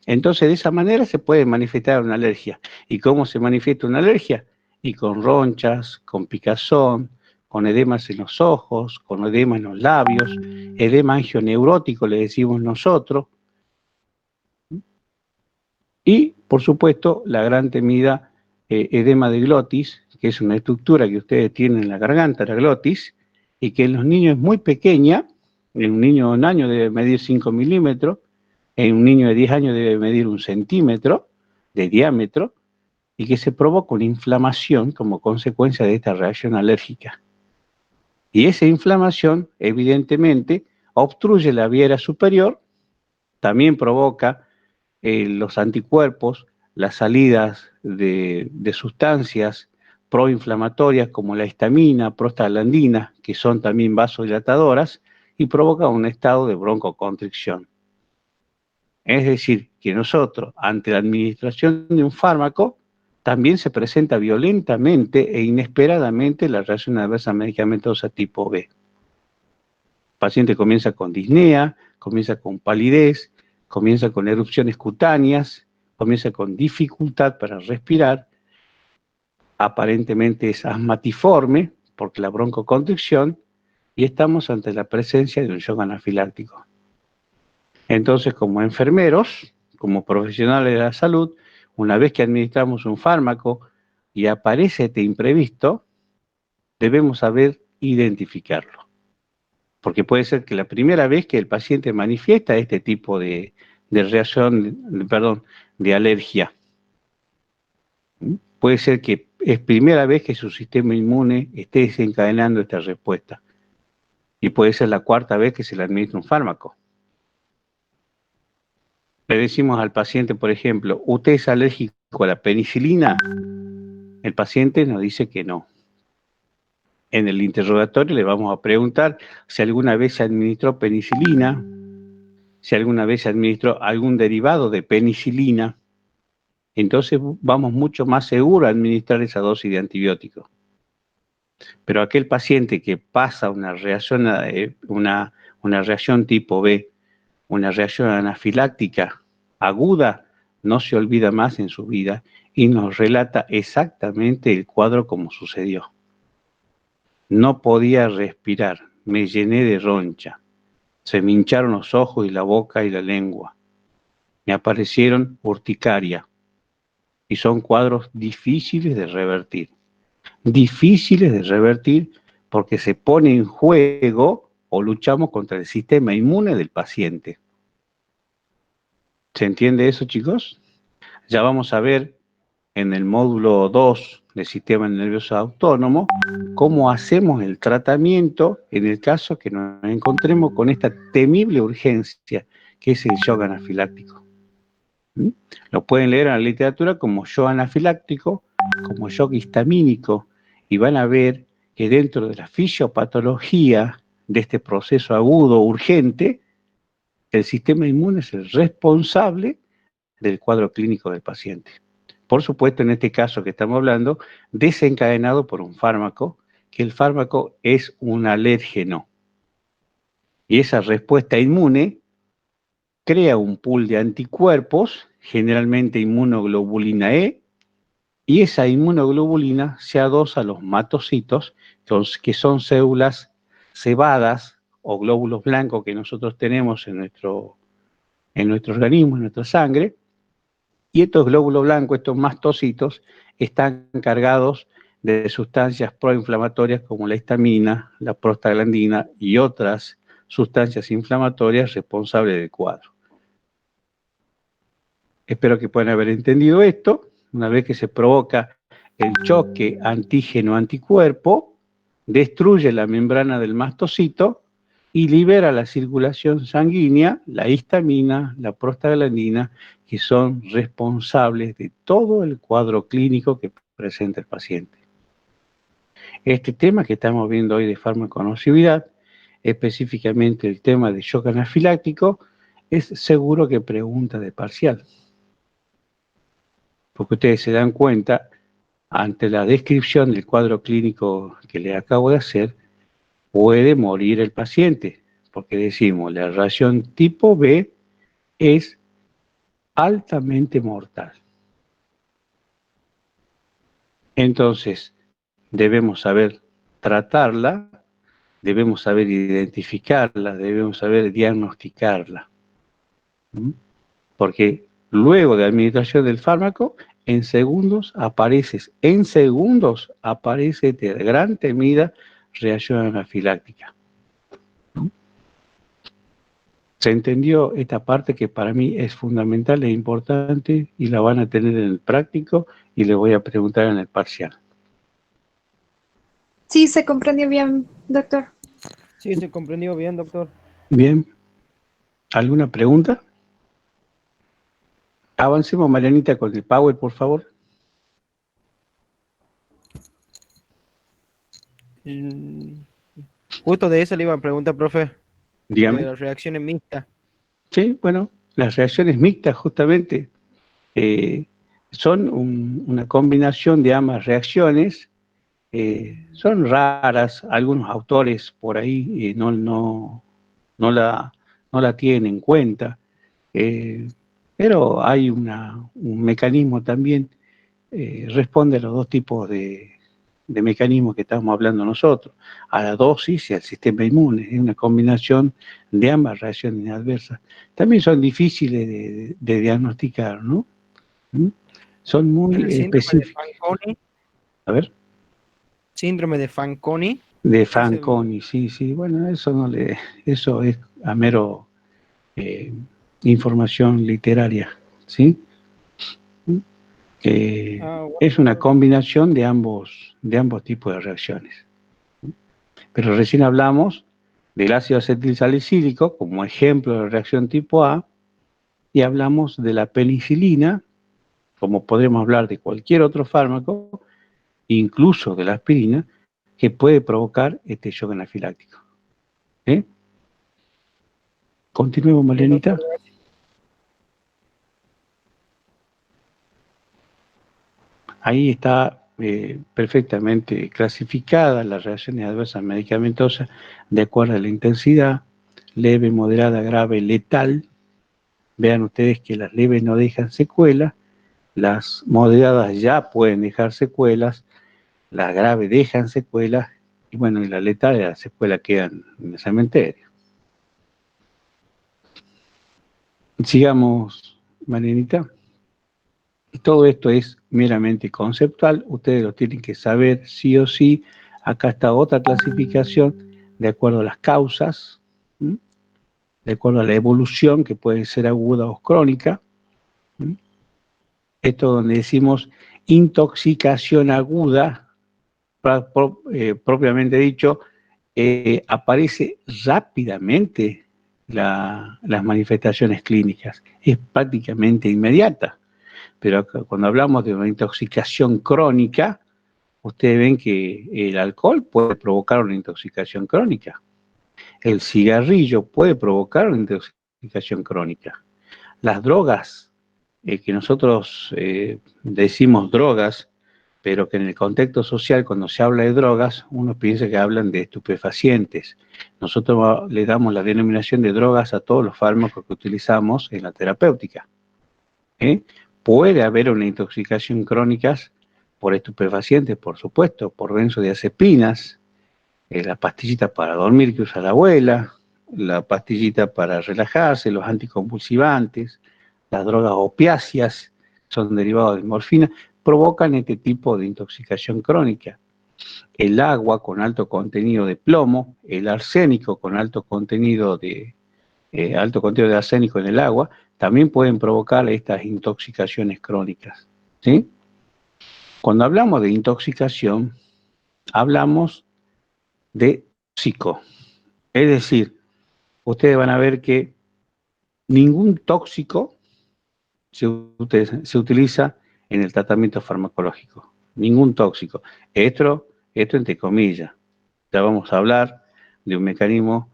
Entonces, de esa manera se puede manifestar una alergia. ¿Y cómo se manifiesta una alergia? Y con ronchas, con picazón, con edemas en los ojos, con edema en los labios, edema angioneurótico, le decimos nosotros. Y, por supuesto, la gran temida edema de glotis, que es una estructura que ustedes tienen en la garganta, la glotis, y que en los niños es muy pequeña. En un niño de 1 año debe medir 5 milímetros, en un niño de 10 años debe medir 1 centímetro de diámetro, y que se provoca una inflamación como consecuencia de esta reacción alérgica. Y esa inflamación, evidentemente, obstruye la vía aérea superior, también provoca los anticuerpos, las salidas de sustancias proinflamatorias como la histamina, prostaglandina, que son también vasodilatadoras, y provoca un estado de broncoconstricción. Es decir, que nosotros, ante la administración de un fármaco, también se presenta violentamente e inesperadamente la reacción adversa medicamentosa tipo B. El paciente comienza con disnea, comienza con palidez, comienza con erupciones cutáneas, comienza con dificultad para respirar, aparentemente es asmatiforme, porque la broncoconstricción, y estamos ante la presencia de un shock anafiláctico. Entonces, como enfermeros, como profesionales de la salud, una vez que administramos un fármaco y aparece este imprevisto, debemos saber identificarlo. Porque puede ser que la primera vez que el paciente manifiesta este tipo de reacción, de alergia. Puede ser que es primera vez que su sistema inmune esté desencadenando esta respuesta. Y puede ser la cuarta vez que se le administra un fármaco. Le decimos al paciente, por ejemplo, ¿usted es alérgico a la penicilina? El paciente nos dice que no. En el interrogatorio le vamos a preguntar si alguna vez se administró penicilina, si alguna vez se administró algún derivado de penicilina. Entonces vamos mucho más seguros a administrar esa dosis de antibiótico. Pero aquel paciente que pasa una reacción tipo B, una reacción anafiláctica aguda, no se olvida más en su vida y nos relata exactamente el cuadro como sucedió. No podía respirar, me llené de roncha, se me hincharon los ojos y la boca y la lengua, me aparecieron urticaria y son cuadros difíciles de revertir. Difíciles de revertir porque se pone en juego o luchamos contra el sistema inmune del paciente. ¿Se entiende eso, chicos? Ya vamos a ver en el módulo 2 del sistema nervioso autónomo cómo hacemos el tratamiento en el caso que nos encontremos con esta temible urgencia que es el shock anafiláctico. Lo pueden leer en la literatura como shock anafiláctico, como shock histamínico, y van a ver que dentro de la fisiopatología de este proceso agudo urgente, el sistema inmune es el responsable del cuadro clínico del paciente. Por supuesto, en este caso que estamos hablando, desencadenado por un fármaco, que el fármaco es un alérgeno. Y esa respuesta inmune crea un pool de anticuerpos, generalmente inmunoglobulina E, y esa inmunoglobulina se adosa a los matocitos, que son células cebadas o glóbulos blancos que nosotros tenemos en nuestro organismo, en nuestra sangre, y estos glóbulos blancos, estos mastocitos, están cargados de sustancias proinflamatorias como la histamina, la prostaglandina y otras sustancias inflamatorias responsables del cuadro. Espero que puedan haber entendido esto. Una vez que se provoca el choque antígeno-anticuerpo, destruye la membrana del mastocito y libera la circulación sanguínea, la histamina, la prostaglandina, que son responsables de todo el cuadro clínico que presenta el paciente. Este tema que estamos viendo hoy de farmaconocibilidad, específicamente el tema de shock anafiláctico, es seguro que pregunta de parcial. Porque ustedes se dan cuenta, ante la descripción del cuadro clínico que les acabo de hacer, puede morir el paciente, porque decimos, la reacción tipo B es altamente mortal. Entonces, debemos saber tratarla, debemos saber identificarla, debemos saber diagnosticarla. Porque luego de administración del fármaco, en segundos aparece esta gran temida reacción anafiláctica. Se entendió esta parte que para mí es fundamental e importante y la van a tener en el práctico y le voy a preguntar en el parcial. Sí, se comprendió bien, doctor. Sí, se comprendió bien, doctor. Bien. ¿Alguna pregunta? Avancemos, Marianita, con el Power, por favor. Justo de eso le iba a preguntar, profe. Dígame. De las reacciones mixtas. Sí, bueno, las reacciones mixtas justamente son una combinación de ambas reacciones. Son raras, algunos autores por ahí no la tienen en cuenta, pero hay un mecanismo también, responde a los dos tipos de mecanismos que estamos hablando nosotros, a la dosis y al sistema inmune. Es una combinación de ambas reacciones adversas. También son difíciles de diagnosticar, ¿no? Son muy El síndrome específicos. de Fanconi. A ver. Síndrome de Fanconi. De Fanconi, sí. Bueno, eso es a mero información literaria, ¿sí? Bueno. Es una combinación de ambos tipos de reacciones. Pero recién hablamos del ácido acetilsalicílico como ejemplo de reacción tipo A, y hablamos de la penicilina, como podemos hablar de cualquier otro fármaco, incluso de la aspirina, que puede provocar este shock anafiláctico. Continuemos, Marianita. Ahí está perfectamente clasificada las reacciones adversas medicamentosas de acuerdo a la intensidad: leve, moderada, grave, letal. Vean ustedes que las leves no dejan secuelas, las moderadas ya pueden dejar secuelas, las graves dejan secuelas, y bueno, y las letales, las secuelas quedan en el cementerio. Sigamos, Marianita. Todo esto es meramente conceptual, ustedes lo tienen que saber sí o sí. Acá está otra clasificación de acuerdo a las causas, de acuerdo a la evolución, que puede ser aguda o crónica. Esto donde decimos intoxicación aguda, propiamente dicho, aparece rápidamente las manifestaciones clínicas, es prácticamente inmediata. Pero cuando hablamos de una intoxicación crónica, ustedes ven que el alcohol puede provocar una intoxicación crónica. El cigarrillo puede provocar una intoxicación crónica. Las drogas, que nosotros decimos drogas, pero que en el contexto social, cuando se habla de drogas, uno piensa que hablan de estupefacientes. Nosotros le damos la denominación de drogas a todos los fármacos que utilizamos en la terapéutica. Puede haber una intoxicación crónica por estupefacientes, por supuesto, por benzodiazepinas, la pastillita para dormir que usa la abuela, la pastillita para relajarse, los anticonvulsivantes, las drogas opiáceas, son derivados de morfina, provocan este tipo de intoxicación crónica. El agua con alto contenido de plomo, el arsénico con alto contenido de arsénico en el agua, también pueden provocar estas intoxicaciones crónicas, ¿sí? Cuando hablamos de intoxicación, hablamos de tóxico. Es decir, ustedes van a ver que ningún tóxico se utiliza en el tratamiento farmacológico. Ningún tóxico. Esto entre comillas. Ya vamos a hablar de un mecanismo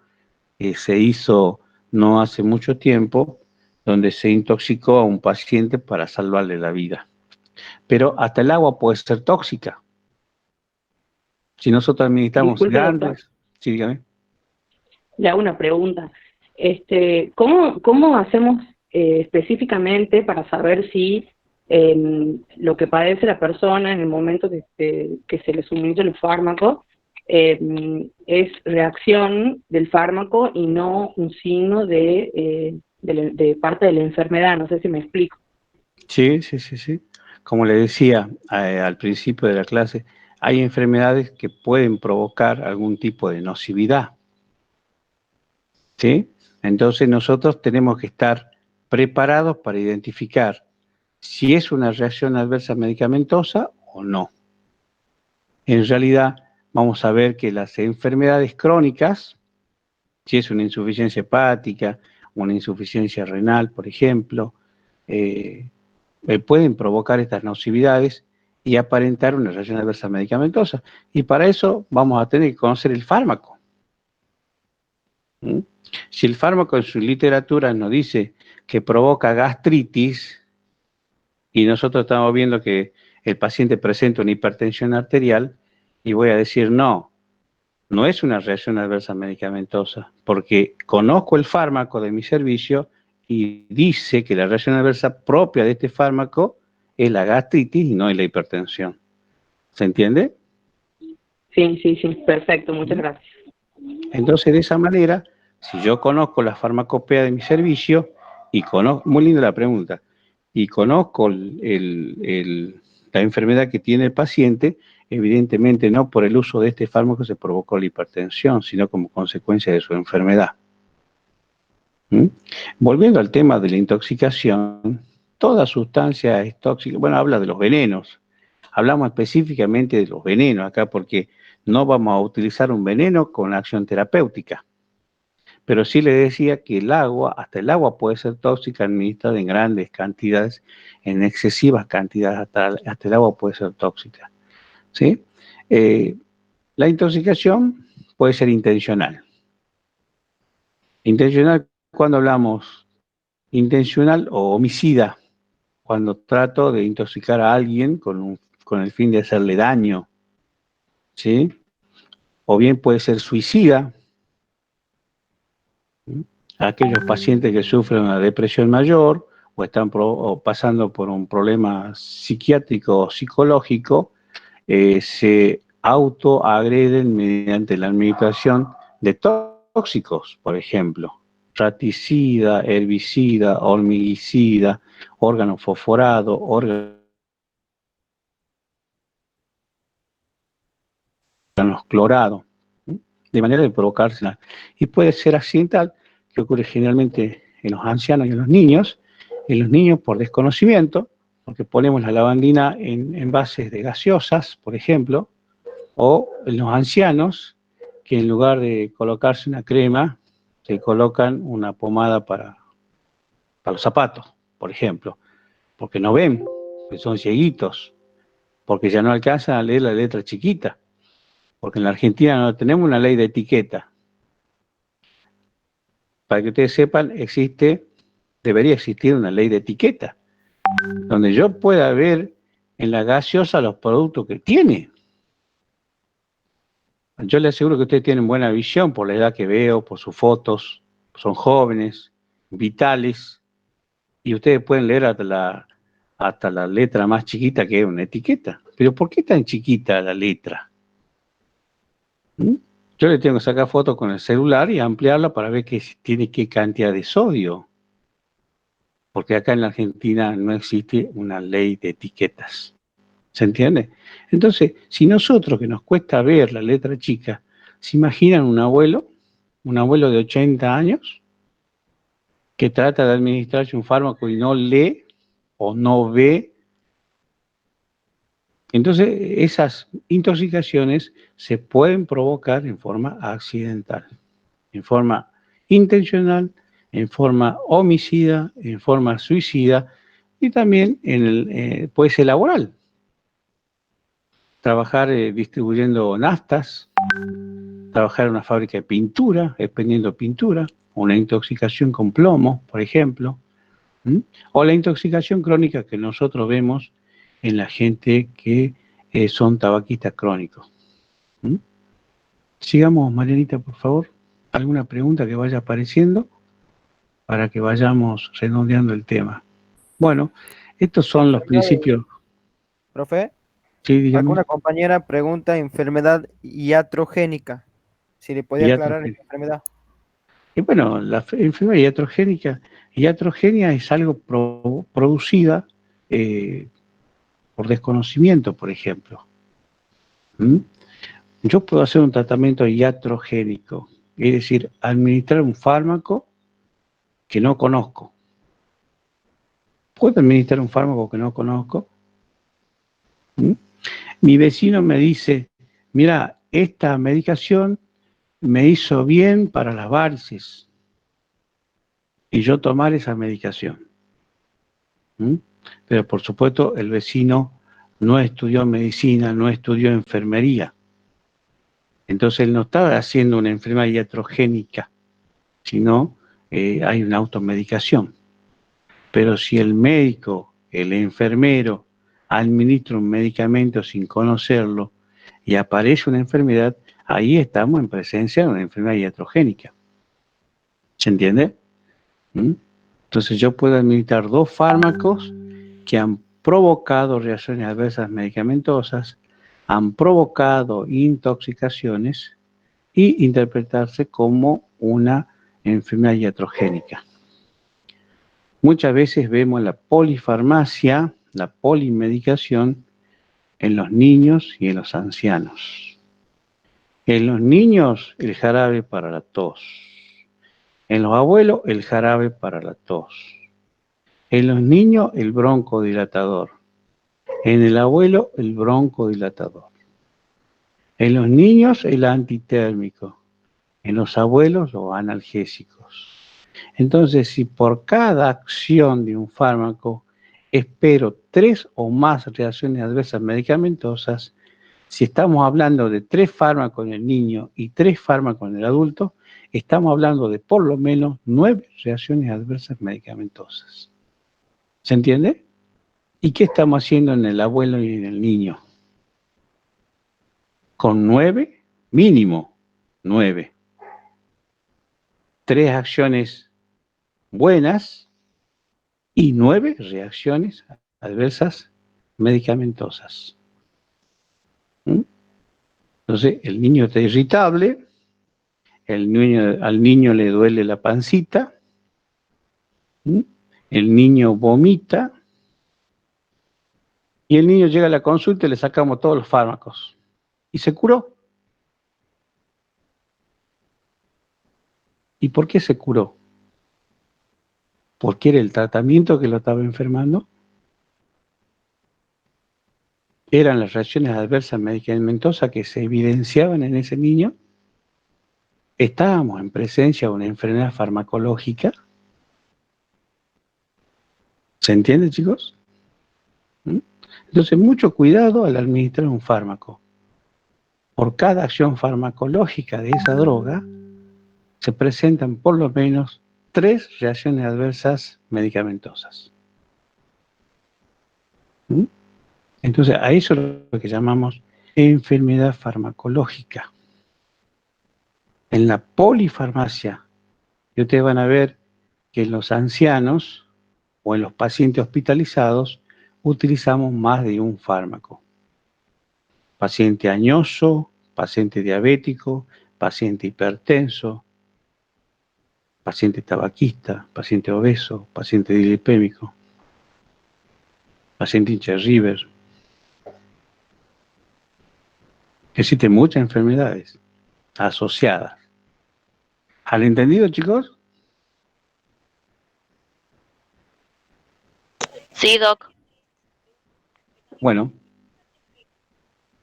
que se hizo no hace mucho tiempo, donde se intoxicó a un paciente para salvarle la vida. Pero hasta el agua puede ser tóxica. Si nosotros administramos grandes... Sí, dígame. Le hago una pregunta. ¿Cómo hacemos específicamente para saber si lo que padece la persona en el momento que se le suministra el fármaco es reacción del fármaco y no un signo de parte de la enfermedad? No sé si me explico. Sí. Como le decía al principio de la clase, hay enfermedades que pueden provocar algún tipo de nocividad, ¿sí? Entonces nosotros tenemos que estar preparados para identificar si es una reacción adversa medicamentosa o no. En realidad, vamos a ver que las enfermedades crónicas, si es una insuficiencia hepática, una insuficiencia renal, por ejemplo, pueden provocar estas nocividades, y aparentar una reacción adversa medicamentosa. Y para eso vamos a tener que conocer el fármaco. ¿Mm? Si el fármaco en su literatura nos dice que provoca gastritis y nosotros estamos viendo que el paciente presenta una hipertensión arterial, y voy a decir no es una reacción adversa medicamentosa, porque conozco el fármaco de mi servicio y dice que la reacción adversa propia de este fármaco es la gastritis y no es la hipertensión. ¿Se entiende? Sí, perfecto, muchas gracias. Entonces, de esa manera, si yo conozco la farmacopea de mi servicio y conozco, muy linda la pregunta, y conozco la enfermedad que tiene el paciente, evidentemente no por el uso de este fármaco se provocó la hipertensión, sino como consecuencia de su enfermedad. ¿Mm? Volviendo al tema de la intoxicación, toda sustancia es tóxica. Bueno, habla de los venenos. Hablamos específicamente de los venenos acá porque no vamos a utilizar un veneno con acción terapéutica. Pero sí le decía que el agua, hasta el agua puede ser tóxica administrada en grandes cantidades, en excesivas cantidades, hasta el agua puede ser tóxica. ¿Sí? La intoxicación puede ser intencional. Intencional, cuando hablamos intencional o homicida, cuando trato de intoxicar a alguien con el fin de hacerle daño, ¿sí? O bien puede ser suicida, aquellos pacientes que sufren una depresión mayor o están pasando por un problema psiquiátrico o psicológico, se autoagreden mediante la administración de tóxicos, por ejemplo, raticida, herbicida, hormiguicida, órgano fosforado, órganos clorados, de manera de provocársela. Y puede ser accidental, que ocurre generalmente en los ancianos y en los niños por desconocimiento, porque ponemos la lavandina en envases de gaseosas, por ejemplo, o en los ancianos, que en lugar de colocarse una crema, se colocan una pomada para los zapatos, por ejemplo, porque no ven, porque son cieguitos, porque ya no alcanzan a leer la letra chiquita, porque en la Argentina no tenemos una ley de etiqueta. Para que ustedes sepan, debería existir una ley de etiqueta, donde yo pueda ver en la gaseosa los productos que tiene. Yo les aseguro que ustedes tienen buena visión por la edad que veo, por sus fotos, son jóvenes, vitales, y ustedes pueden leer hasta la letra más chiquita que es una etiqueta. Pero ¿por qué tan chiquita la letra? Yo le tengo que sacar fotos con el celular y ampliarla para ver tiene qué cantidad de sodio. Porque acá en la Argentina no existe una ley de etiquetas. ¿Se entiende? Entonces, si nosotros que nos cuesta ver la letra chica, ¿se imaginan un abuelo de 80 años, que trata de administrarse un fármaco y no lee o no ve? Entonces, esas intoxicaciones se pueden provocar en forma accidental, en forma intencional, en forma homicida, en forma suicida y también puede ser laboral. Trabajar distribuyendo naftas, trabajar en una fábrica de pintura, expendiendo pintura, una intoxicación con plomo, por ejemplo, o la intoxicación crónica que nosotros vemos en la gente que son tabaquistas crónicos. Sigamos, Marianita, por favor. ¿Alguna pregunta que vaya apareciendo para que vayamos redondeando el tema? Bueno, estos son los principios. Profe, sí, dígame. Alguna compañera pregunta enfermedad iatrogénica. Si le podía aclarar esta enfermedad. Y bueno, la enfermedad iatrogénica es algo producida por desconocimiento, por ejemplo. Yo puedo hacer un tratamiento iatrogénico, es decir, administrar un fármaco que no conozco. ¿Puedo administrar un fármaco que no conozco? Mi vecino me dice, mira, esta medicación me hizo bien para las varices, y yo tomar esa medicación. Pero por supuesto el vecino no estudió medicina, no estudió enfermería. Entonces él no estaba haciendo una enfermedad iatrogénica, sino hay una automedicación. Pero si el médico, el enfermero, administra un medicamento sin conocerlo y aparece una enfermedad, ahí estamos en presencia de una enfermedad iatrogénica. ¿Se entiende? ¿Mm? Entonces yo puedo administrar 2 fármacos que han provocado reacciones adversas medicamentosas, han provocado intoxicaciones y interpretarse como una enfermedad iatrogénica. Muchas veces vemos la polifarmacia, la polimedicación en los niños y en los ancianos. En los niños, el jarabe para la tos. En los abuelos, el jarabe para la tos. En los niños, el broncodilatador. En el abuelo, el broncodilatador. En los niños, el antitérmico. En los abuelos, los analgésicos. Entonces, si por cada acción de un fármaco espero 3 o más reacciones adversas medicamentosas, si estamos hablando de 3 fármacos en el niño y 3 fármacos en el adulto, estamos hablando de por lo menos 9 reacciones adversas medicamentosas. ¿Se entiende? ¿Y qué estamos haciendo en el abuelo y en el niño? Con 9, mínimo 9. 3 acciones buenas y 9 reacciones adversas medicamentosas. ¿Mm? Entonces, el niño está irritable, al niño le duele la pancita, ¿Mm? El niño vomita, y el niño llega a la consulta y le sacamos todos los fármacos. ¿Y se curó? ¿Y por qué se curó? ¿Porque era el tratamiento que lo estaba enfermando? ¿Eran las reacciones adversas medicamentosas que se evidenciaban en ese niño? ¿Estábamos en presencia de una enfermedad farmacológica? ¿Se entiende, chicos? ¿Mm? Entonces, mucho cuidado al administrar un fármaco. Por cada acción farmacológica de esa droga, se presentan por lo menos 3 reacciones adversas medicamentosas. ¿Mm? Entonces, a eso es lo que llamamos enfermedad farmacológica. En la polifarmacia, ustedes van a ver que en los ancianos o en los pacientes hospitalizados utilizamos más de un fármaco. Paciente añoso, paciente diabético, paciente hipertenso, paciente tabaquista, paciente obeso, paciente dilipémico, paciente hincha River. Existen muchas enfermedades asociadas. ¿Han entendido, chicos? Sí, Doc. Bueno,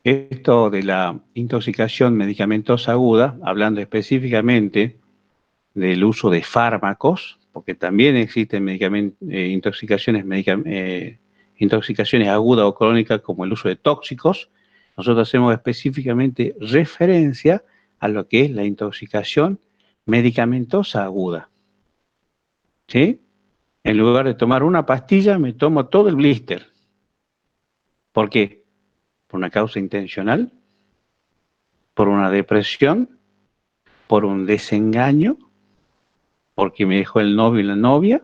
esto de la intoxicación medicamentosa aguda, hablando específicamente del uso de fármacos, porque también existen intoxicaciones agudas o crónicas como el uso de tóxicos. Nosotros hacemos específicamente referencia a lo que es la intoxicación medicamentosa aguda. ¿Sí? En lugar de tomar una pastilla, me tomo todo el blister. ¿Por qué? ¿Por una causa intencional? ¿Por una depresión? ¿Por un desengaño? ¿Porque me dejó el novio y la novia?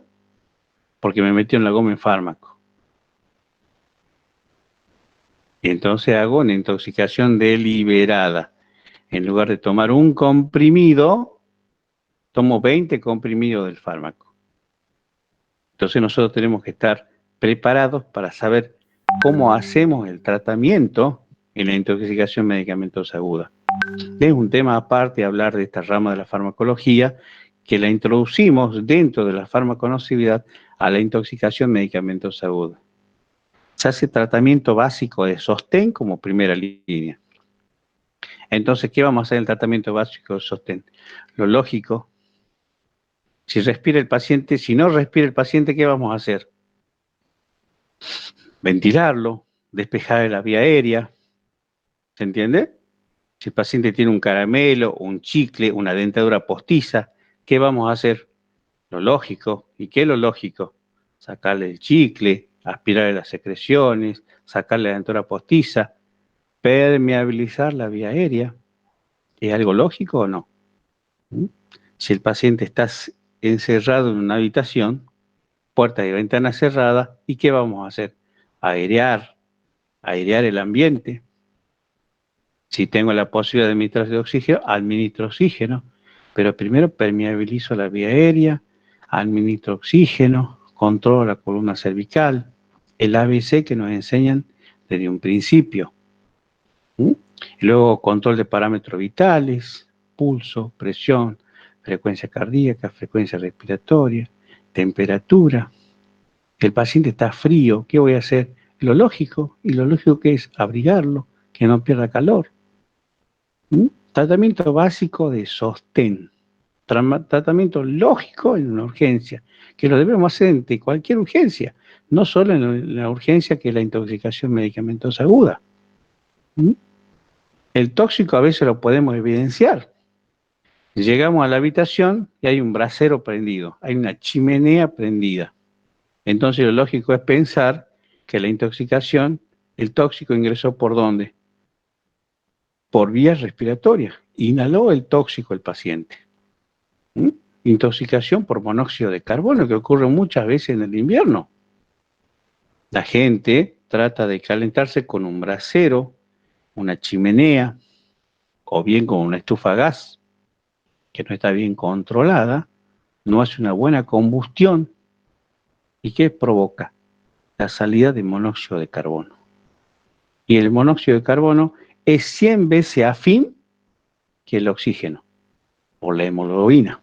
¿Porque me metió en la goma en fármaco? Y entonces hago una intoxicación deliberada. En lugar de tomar un comprimido, tomo 20 comprimidos del fármaco. Entonces nosotros tenemos que estar preparados para saber cómo hacemos el tratamiento en la intoxicación medicamentosa aguda. Es un tema aparte hablar de esta rama de la farmacología, que la introducimos dentro de la farmaconocividad a la intoxicación medicamentosa aguda. Se hace tratamiento básico de sostén como primera línea. Entonces, ¿qué vamos a hacer en el tratamiento básico de sostén? Lo lógico, si respira el paciente, si no respira el paciente, ¿qué vamos a hacer? Ventilarlo, despejar la vía aérea. ¿Se entiende? Si el paciente tiene un caramelo, un chicle, una dentadura postiza, ¿qué vamos a hacer? Lo lógico. ¿Y qué es lo lógico? Sacarle el chicle, aspirar las secreciones, sacarle la dentadura postiza, permeabilizar la vía aérea. ¿Es algo lógico o no? ¿Mm? Si el paciente está encerrado en una habitación, puertas y ventanas cerradas, ¿y qué vamos a hacer? Airear el ambiente. Si tengo la posibilidad de administro oxígeno, pero primero permeabilizo la vía aérea, administro oxígeno, controlo la columna cervical, el ABC que nos enseñan desde un principio. ¿Mm? Y luego control de parámetros vitales, pulso, presión, frecuencia cardíaca, frecuencia respiratoria, temperatura. El paciente está frío, ¿qué voy a hacer? Lo lógico, y lo lógico que es abrigarlo, que no pierda calor. ¿Mm? Tratamiento básico de sostén. Tratamiento lógico en una urgencia, que lo debemos hacer ante cualquier urgencia, no solo en la urgencia que es la intoxicación medicamentosa aguda. ¿Mm? El tóxico a veces lo podemos evidenciar. Llegamos a la habitación y hay un brasero prendido, hay una chimenea prendida. Entonces lo lógico es pensar que la intoxicación, el tóxico ingresó ¿por dónde? Por vías respiratorias. Inhaló el tóxico el paciente. ¿Mm? Intoxicación por monóxido de carbono, que ocurre muchas veces en el invierno. La gente trata de calentarse con un brasero, una chimenea, o bien con una estufa a gas, que no está bien controlada, no hace una buena combustión. ¿Y qué provoca? La salida de monóxido de carbono. Y el monóxido de carbono es 100 veces afín que el oxígeno, o la hemoglobina.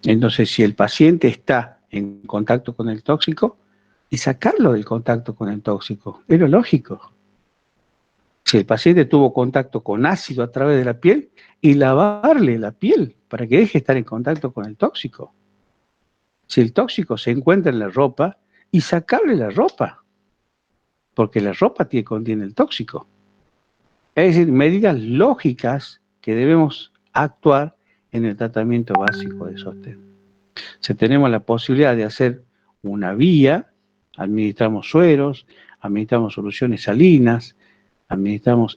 Entonces, si el paciente está en contacto con el tóxico, y sacarlo del contacto con el tóxico, es lo lógico. Si el paciente tuvo contacto con ácido a través de la piel, y lavarle la piel para que deje de estar en contacto con el tóxico. Si el tóxico se encuentra en la ropa, y sacarle la ropa, porque la ropa contiene el tóxico. Es decir, medidas lógicas que debemos actuar en el tratamiento básico de sostén. Si tenemos la posibilidad de hacer una vía, administramos sueros, administramos soluciones salinas,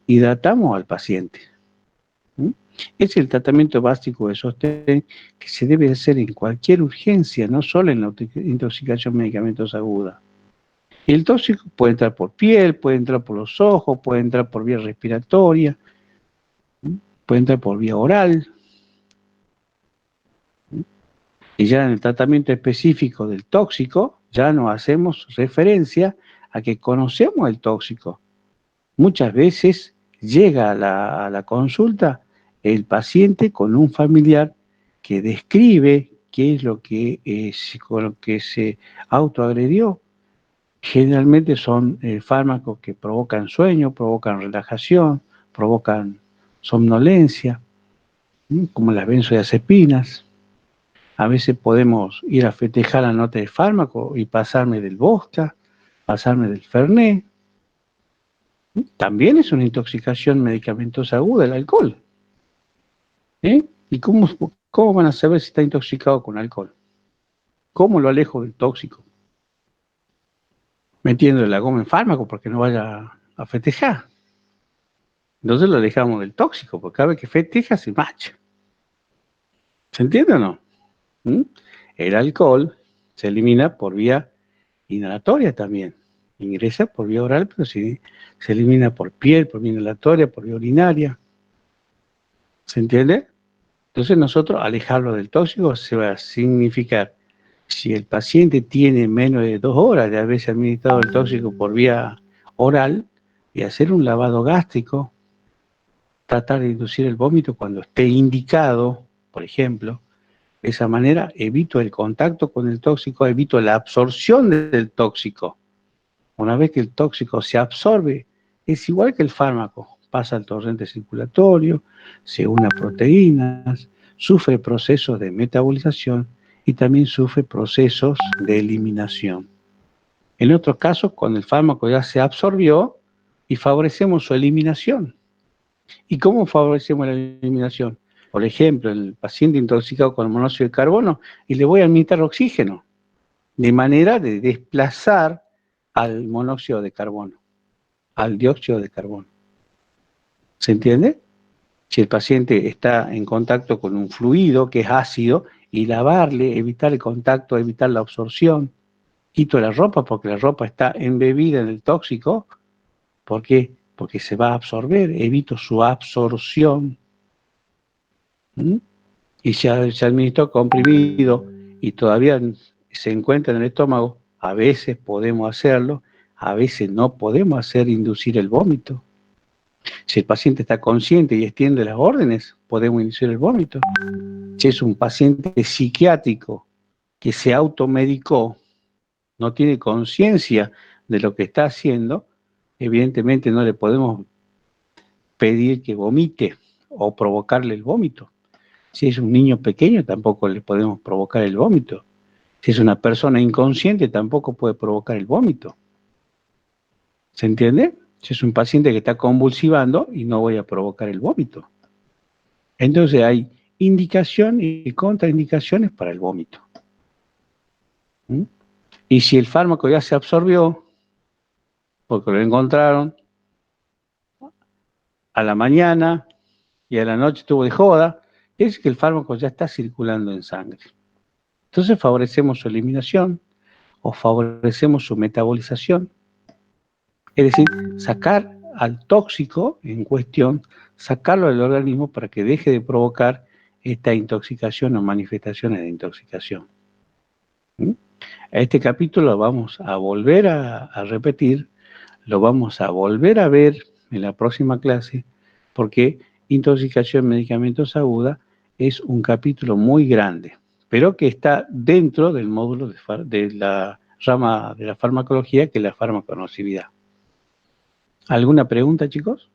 hidratamos al paciente. ¿Mm? Es el tratamiento básico de sostén que se debe hacer en cualquier urgencia, no solo en la intoxicación medicamentosa aguda. Y el tóxico puede entrar por piel, puede entrar por los ojos, puede entrar por vía respiratoria, puede entrar por vía oral. Y ya en el tratamiento específico del tóxico, ya nos hacemos referencia a que conocemos el tóxico. Muchas veces llega a la consulta el paciente con un familiar que describe qué es lo que con lo que se autoagredió. Generalmente son fármacos que provocan sueño, provocan relajación, provocan somnolencia, como las benzodiazepinas. A veces podemos ir a festejar la nota de fármaco y pasarme del vodka, pasarme del Fernet. También es una intoxicación medicamentosa aguda el alcohol. ¿Y cómo van a saber si está intoxicado con alcohol? ¿Cómo lo alejo del tóxico? Metiéndole la goma en fármaco porque no vaya a festejar. Entonces lo alejamos del tóxico, porque cada vez que festeja se marcha. ¿Se entiende o no? El alcohol se elimina por vía inhalatoria también. Ingresa por vía oral, pero se elimina por piel, por vía inhalatoria, por vía urinaria. ¿Se entiende? Entonces nosotros alejarlo del tóxico se va a significar, si el paciente tiene menos de 2 horas de haberse administrado el tóxico por vía oral, y hacer un lavado gástrico, tratar de inducir el vómito cuando esté indicado, por ejemplo. De esa manera evito el contacto con el tóxico, evito la absorción del tóxico. Una vez que el tóxico se absorbe, es igual que el fármaco, pasa al torrente circulatorio, se une a proteínas, sufre procesos de metabolización y también sufre procesos de eliminación. En otros casos, cuando el fármaco ya se absorbió y favorecemos su eliminación. ¿Y cómo favorecemos la eliminación? Por ejemplo, el paciente intoxicado con monóxido de carbono y le voy a administrar oxígeno, de manera de desplazar al monóxido de carbono, al dióxido de carbono. ¿Se entiende? Si el paciente está en contacto con un fluido que es ácido, y lavarle, evitar el contacto, evitar la absorción, quito la ropa porque la ropa está embebida en el tóxico. ¿Por qué? Porque se va a absorber, evito su absorción. Y si se administró comprimido y todavía se encuentra en el estómago, a veces podemos hacerlo, a veces no podemos inducir el vómito. Si el paciente está consciente y extiende las órdenes, podemos inducir el vómito. Si es un paciente psiquiátrico que se automedicó, no tiene conciencia de lo que está haciendo, evidentemente no le podemos pedir que vomite o provocarle el vómito. Si es un niño pequeño, tampoco le podemos provocar el vómito. Si es una persona inconsciente, tampoco puede provocar el vómito. ¿Se entiende? Si es un paciente que está convulsivando y no voy a provocar el vómito. Entonces hay indicación y contraindicaciones para el vómito. Y si el fármaco ya se absorbió, porque lo encontraron a la mañana y a la noche estuvo de joda, es que el fármaco ya está circulando en sangre. Entonces favorecemos su eliminación o favorecemos su metabolización. Es decir, sacar al tóxico en cuestión, sacarlo del organismo para que deje de provocar esta intoxicación o manifestaciones de intoxicación. Este capítulo lo vamos a volver a repetir, lo vamos a volver a ver en la próxima clase, porque intoxicación medicamentos aguda es un capítulo muy grande, pero que está dentro del módulo de la rama de la farmacología, que es la farmaconocividad. ¿Alguna pregunta, chicos?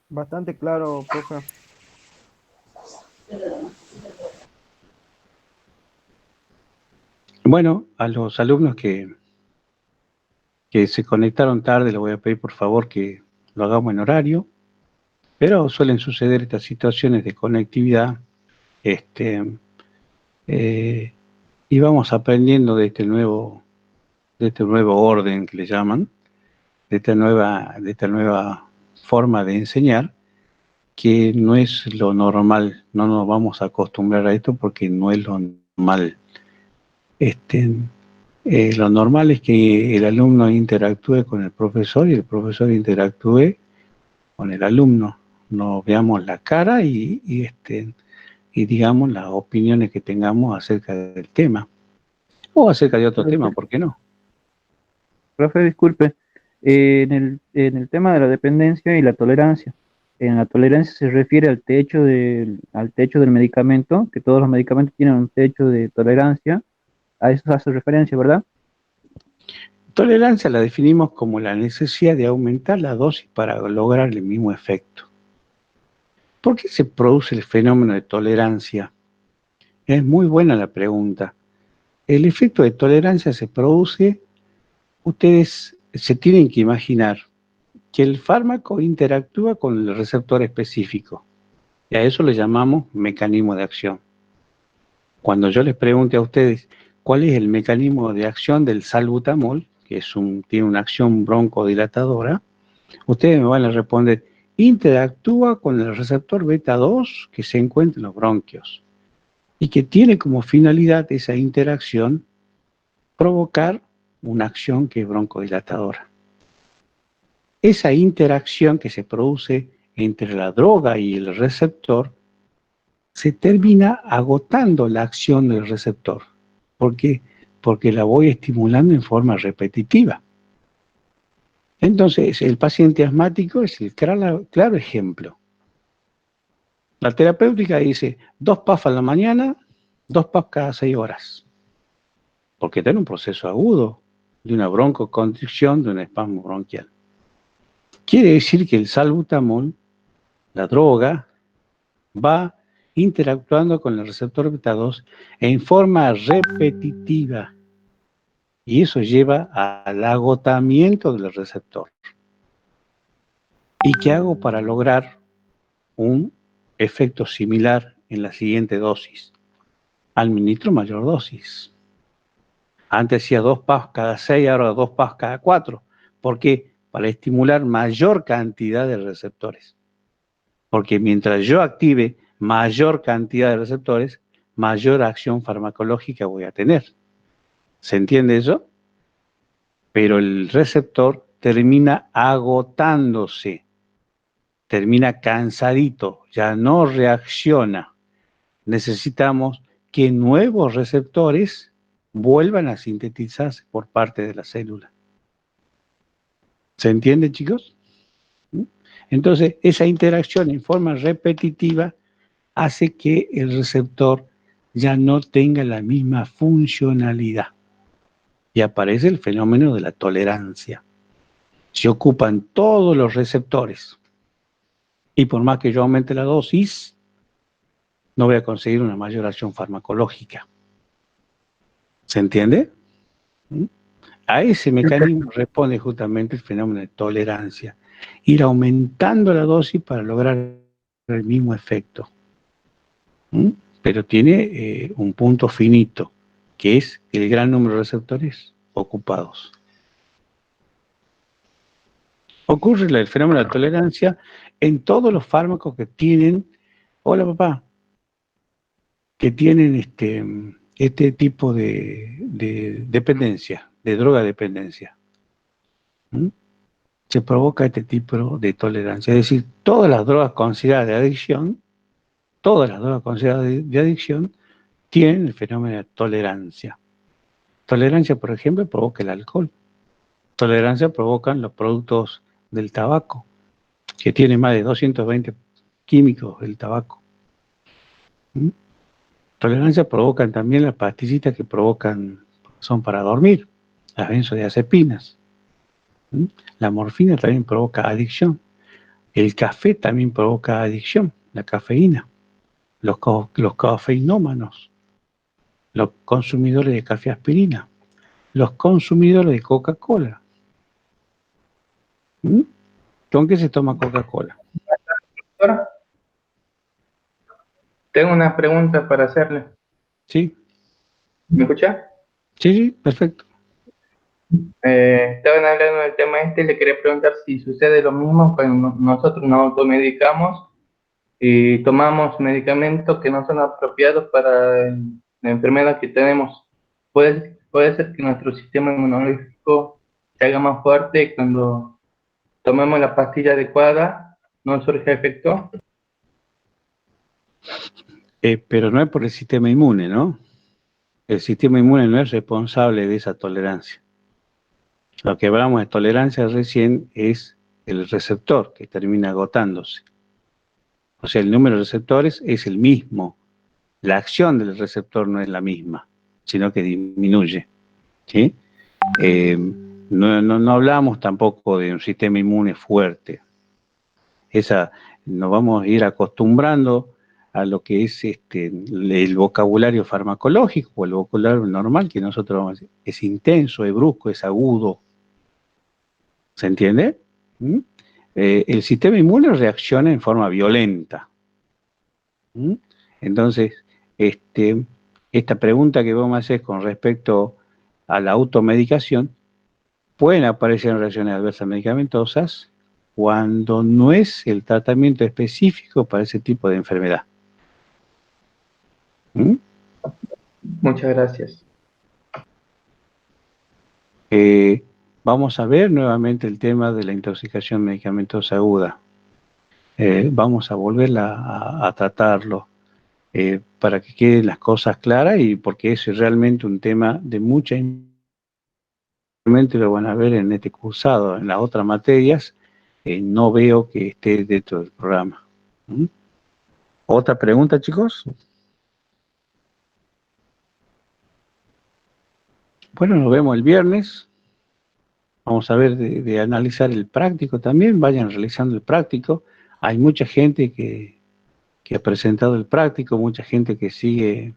Bastante claro, profe. Bueno, a los alumnos que se conectaron tarde, les voy a pedir por favor que lo hagamos en horario, pero suelen suceder estas situaciones de conectividad, y vamos aprendiendo de este nuevo orden que le llaman, de esta nueva forma de enseñar, que no es lo normal, no nos vamos a acostumbrar a esto porque no es lo normal. Lo normal es que el alumno interactúe con el profesor y el profesor interactúe con el alumno. Nos veamos la cara y digamos las opiniones que tengamos acerca del tema. O acerca de otro tema, ¿por qué no? Profe, disculpe, en el tema de la dependencia y la tolerancia, en la tolerancia se refiere al techo del medicamento, que todos los medicamentos tienen un techo de tolerancia, a eso hace referencia, ¿verdad? Tolerancia la definimos como la necesidad de aumentar la dosis para lograr el mismo efecto. ¿Por qué se produce el fenómeno de tolerancia? Es muy buena la pregunta. El efecto de tolerancia se produce, ustedes se tienen que imaginar que el fármaco interactúa con el receptor específico. Y a eso le llamamos mecanismo de acción. Cuando yo les pregunte a ustedes cuál es el mecanismo de acción del salbutamol, que tiene una acción broncodilatadora, ustedes me van a responder, interactúa con el receptor beta 2 que se encuentra en los bronquios y que tiene como finalidad esa interacción provocar una acción que es broncodilatadora. Esa interacción que se produce entre la droga y el receptor se termina agotando la acción del receptor. ¿Por qué? Porque la voy estimulando en forma repetitiva. Entonces, el paciente asmático es el claro ejemplo. La terapéutica dice 2 puffs a la mañana, 2 puffs cada 6 horas. Porque está en un proceso agudo de una broncoconstricción, de un espasmo bronquial. Quiere decir que el salbutamol, la droga, va interactuando con el receptor beta 2 en forma repetitiva. Y eso lleva al agotamiento del receptor. ¿Y qué hago para lograr un efecto similar en la siguiente dosis? Administro mayor dosis. Antes hacía 2 PAFs cada 6, ahora 2 PAFs cada 4. ¿Por qué? Para estimular mayor cantidad de receptores. Porque mientras yo active mayor cantidad de receptores, mayor acción farmacológica voy a tener. ¿Se entiende eso? Pero el receptor termina agotándose, termina cansadito, ya no reacciona. Necesitamos que nuevos receptores vuelvan a sintetizarse por parte de la célula. ¿Se entiende, chicos? Entonces, esa interacción en forma repetitiva hace que el receptor ya no tenga la misma funcionalidad. Y aparece el fenómeno de la tolerancia. Se ocupan todos los receptores. Y por más que yo aumente la dosis, no voy a conseguir una mayor acción farmacológica. ¿Se entiende? A ese mecanismo responde justamente el fenómeno de tolerancia. Ir aumentando la dosis para lograr el mismo efecto. Pero tiene un punto finito, que es el gran número de receptores ocupados. Ocurre el fenómeno de la tolerancia en todos los fármacos que tienen, hola papá, que tienen este tipo de dependencia, de droga dependencia. Se provoca este tipo de tolerancia. Es decir, todas las drogas consideradas de adicción, tienen el fenómeno de tolerancia. Tolerancia, por ejemplo, provoca el alcohol. Tolerancia provocan los productos del tabaco, que tiene más de 220 químicos el tabaco. Tolerancia provocan también las pastillitas que son para dormir, las benzodiazepinas. La morfina también provoca adicción. El café también provoca adicción, la cafeína. Los cafeinómanos, los consumidores de café aspirina, los consumidores de Coca-Cola. ¿Con qué se toma Coca-Cola? Tengo una pregunta para hacerle. Sí. ¿Me escucha? Sí, perfecto. Estaban hablando del tema le quería preguntar si sucede lo mismo cuando nosotros nos automedicamos y tomamos medicamentos que no son apropiados para la enfermedad que tenemos. ¿Puede ser que nuestro sistema inmunológico se haga más fuerte y cuando tomemos la pastilla adecuada no surge efecto? Pero no es por el sistema inmune, ¿no? El sistema inmune no es responsable de esa tolerancia. Lo que hablamos de tolerancia recién es el receptor que termina agotándose. O sea, el número de receptores es el mismo. La acción del receptor no es la misma, sino que disminuye. ¿Sí? No hablamos tampoco de un sistema inmune fuerte. Nos vamos a ir acostumbrando a lo que es el vocabulario farmacológico o el vocabulario normal que nosotros vamos a decir. Es intenso, es brusco, es agudo. ¿Se entiende? El sistema inmune reacciona en forma violenta. Entonces, esta pregunta que vos me haces con respecto a la automedicación, pueden aparecer reacciones adversas medicamentosas cuando no es el tratamiento específico para ese tipo de enfermedad. Muchas gracias. Vamos a ver nuevamente el tema de la intoxicación medicamentosa aguda. Vamos a volverla a tratarlo para que queden las cosas claras y porque eso es realmente un tema de mucha importancia. Lo van a ver en este cursado, en las otras materias, no veo que esté dentro del programa. ¿Otra pregunta, chicos? Bueno, nos vemos el viernes. Vamos a ver de analizar el práctico también. Vayan realizando el práctico. Hay mucha gente que ha presentado el práctico, mucha gente que sigue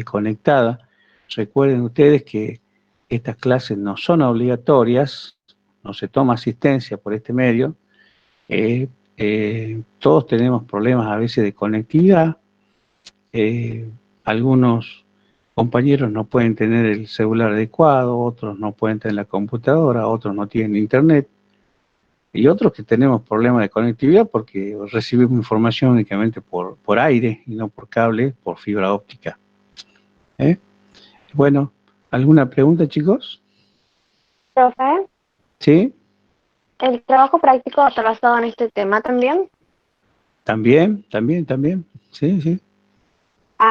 conectada. Recuerden ustedes que estas clases no son obligatorias, no se toma asistencia por este medio. Todos tenemos problemas a veces de conectividad. Algunos compañeros no pueden tener el celular adecuado, otros no pueden tener la computadora, otros no tienen internet, y otros que tenemos problemas de conectividad porque recibimos información únicamente por aire y no por cable, por fibra óptica. Bueno, ¿alguna pregunta, chicos? Profe, ¿Sí? ¿el trabajo práctico está basado en este tema también? También, sí.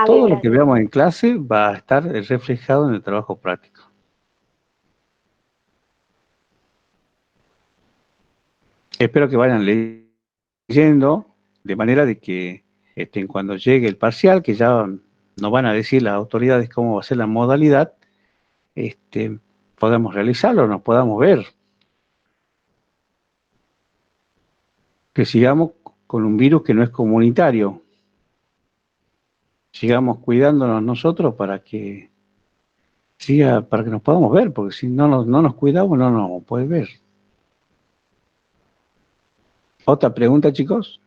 Todo Bien, lo que veamos en clase va a estar reflejado en el trabajo práctico. Espero que vayan leyendo, de manera de que cuando llegue el parcial, que ya nos van a decir las autoridades cómo va a ser la modalidad, podamos realizarlo, nos podamos ver. Que sigamos con un virus que no es comunitario. Sigamos cuidándonos nosotros para que nos podamos ver, porque si no nos cuidamos no nos puede ver. ¿Otra pregunta, chicos?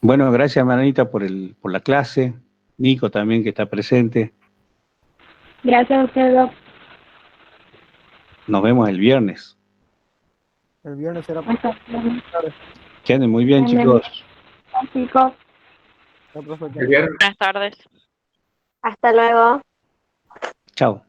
Bueno, gracias, Maranita, por la clase. Nico también, que está presente. Gracias a usted, Doc. Nos vemos el viernes. El viernes será Que anden muy bien, chicos. Chicos. El viernes. Buenas tardes. hasta luego. Chao.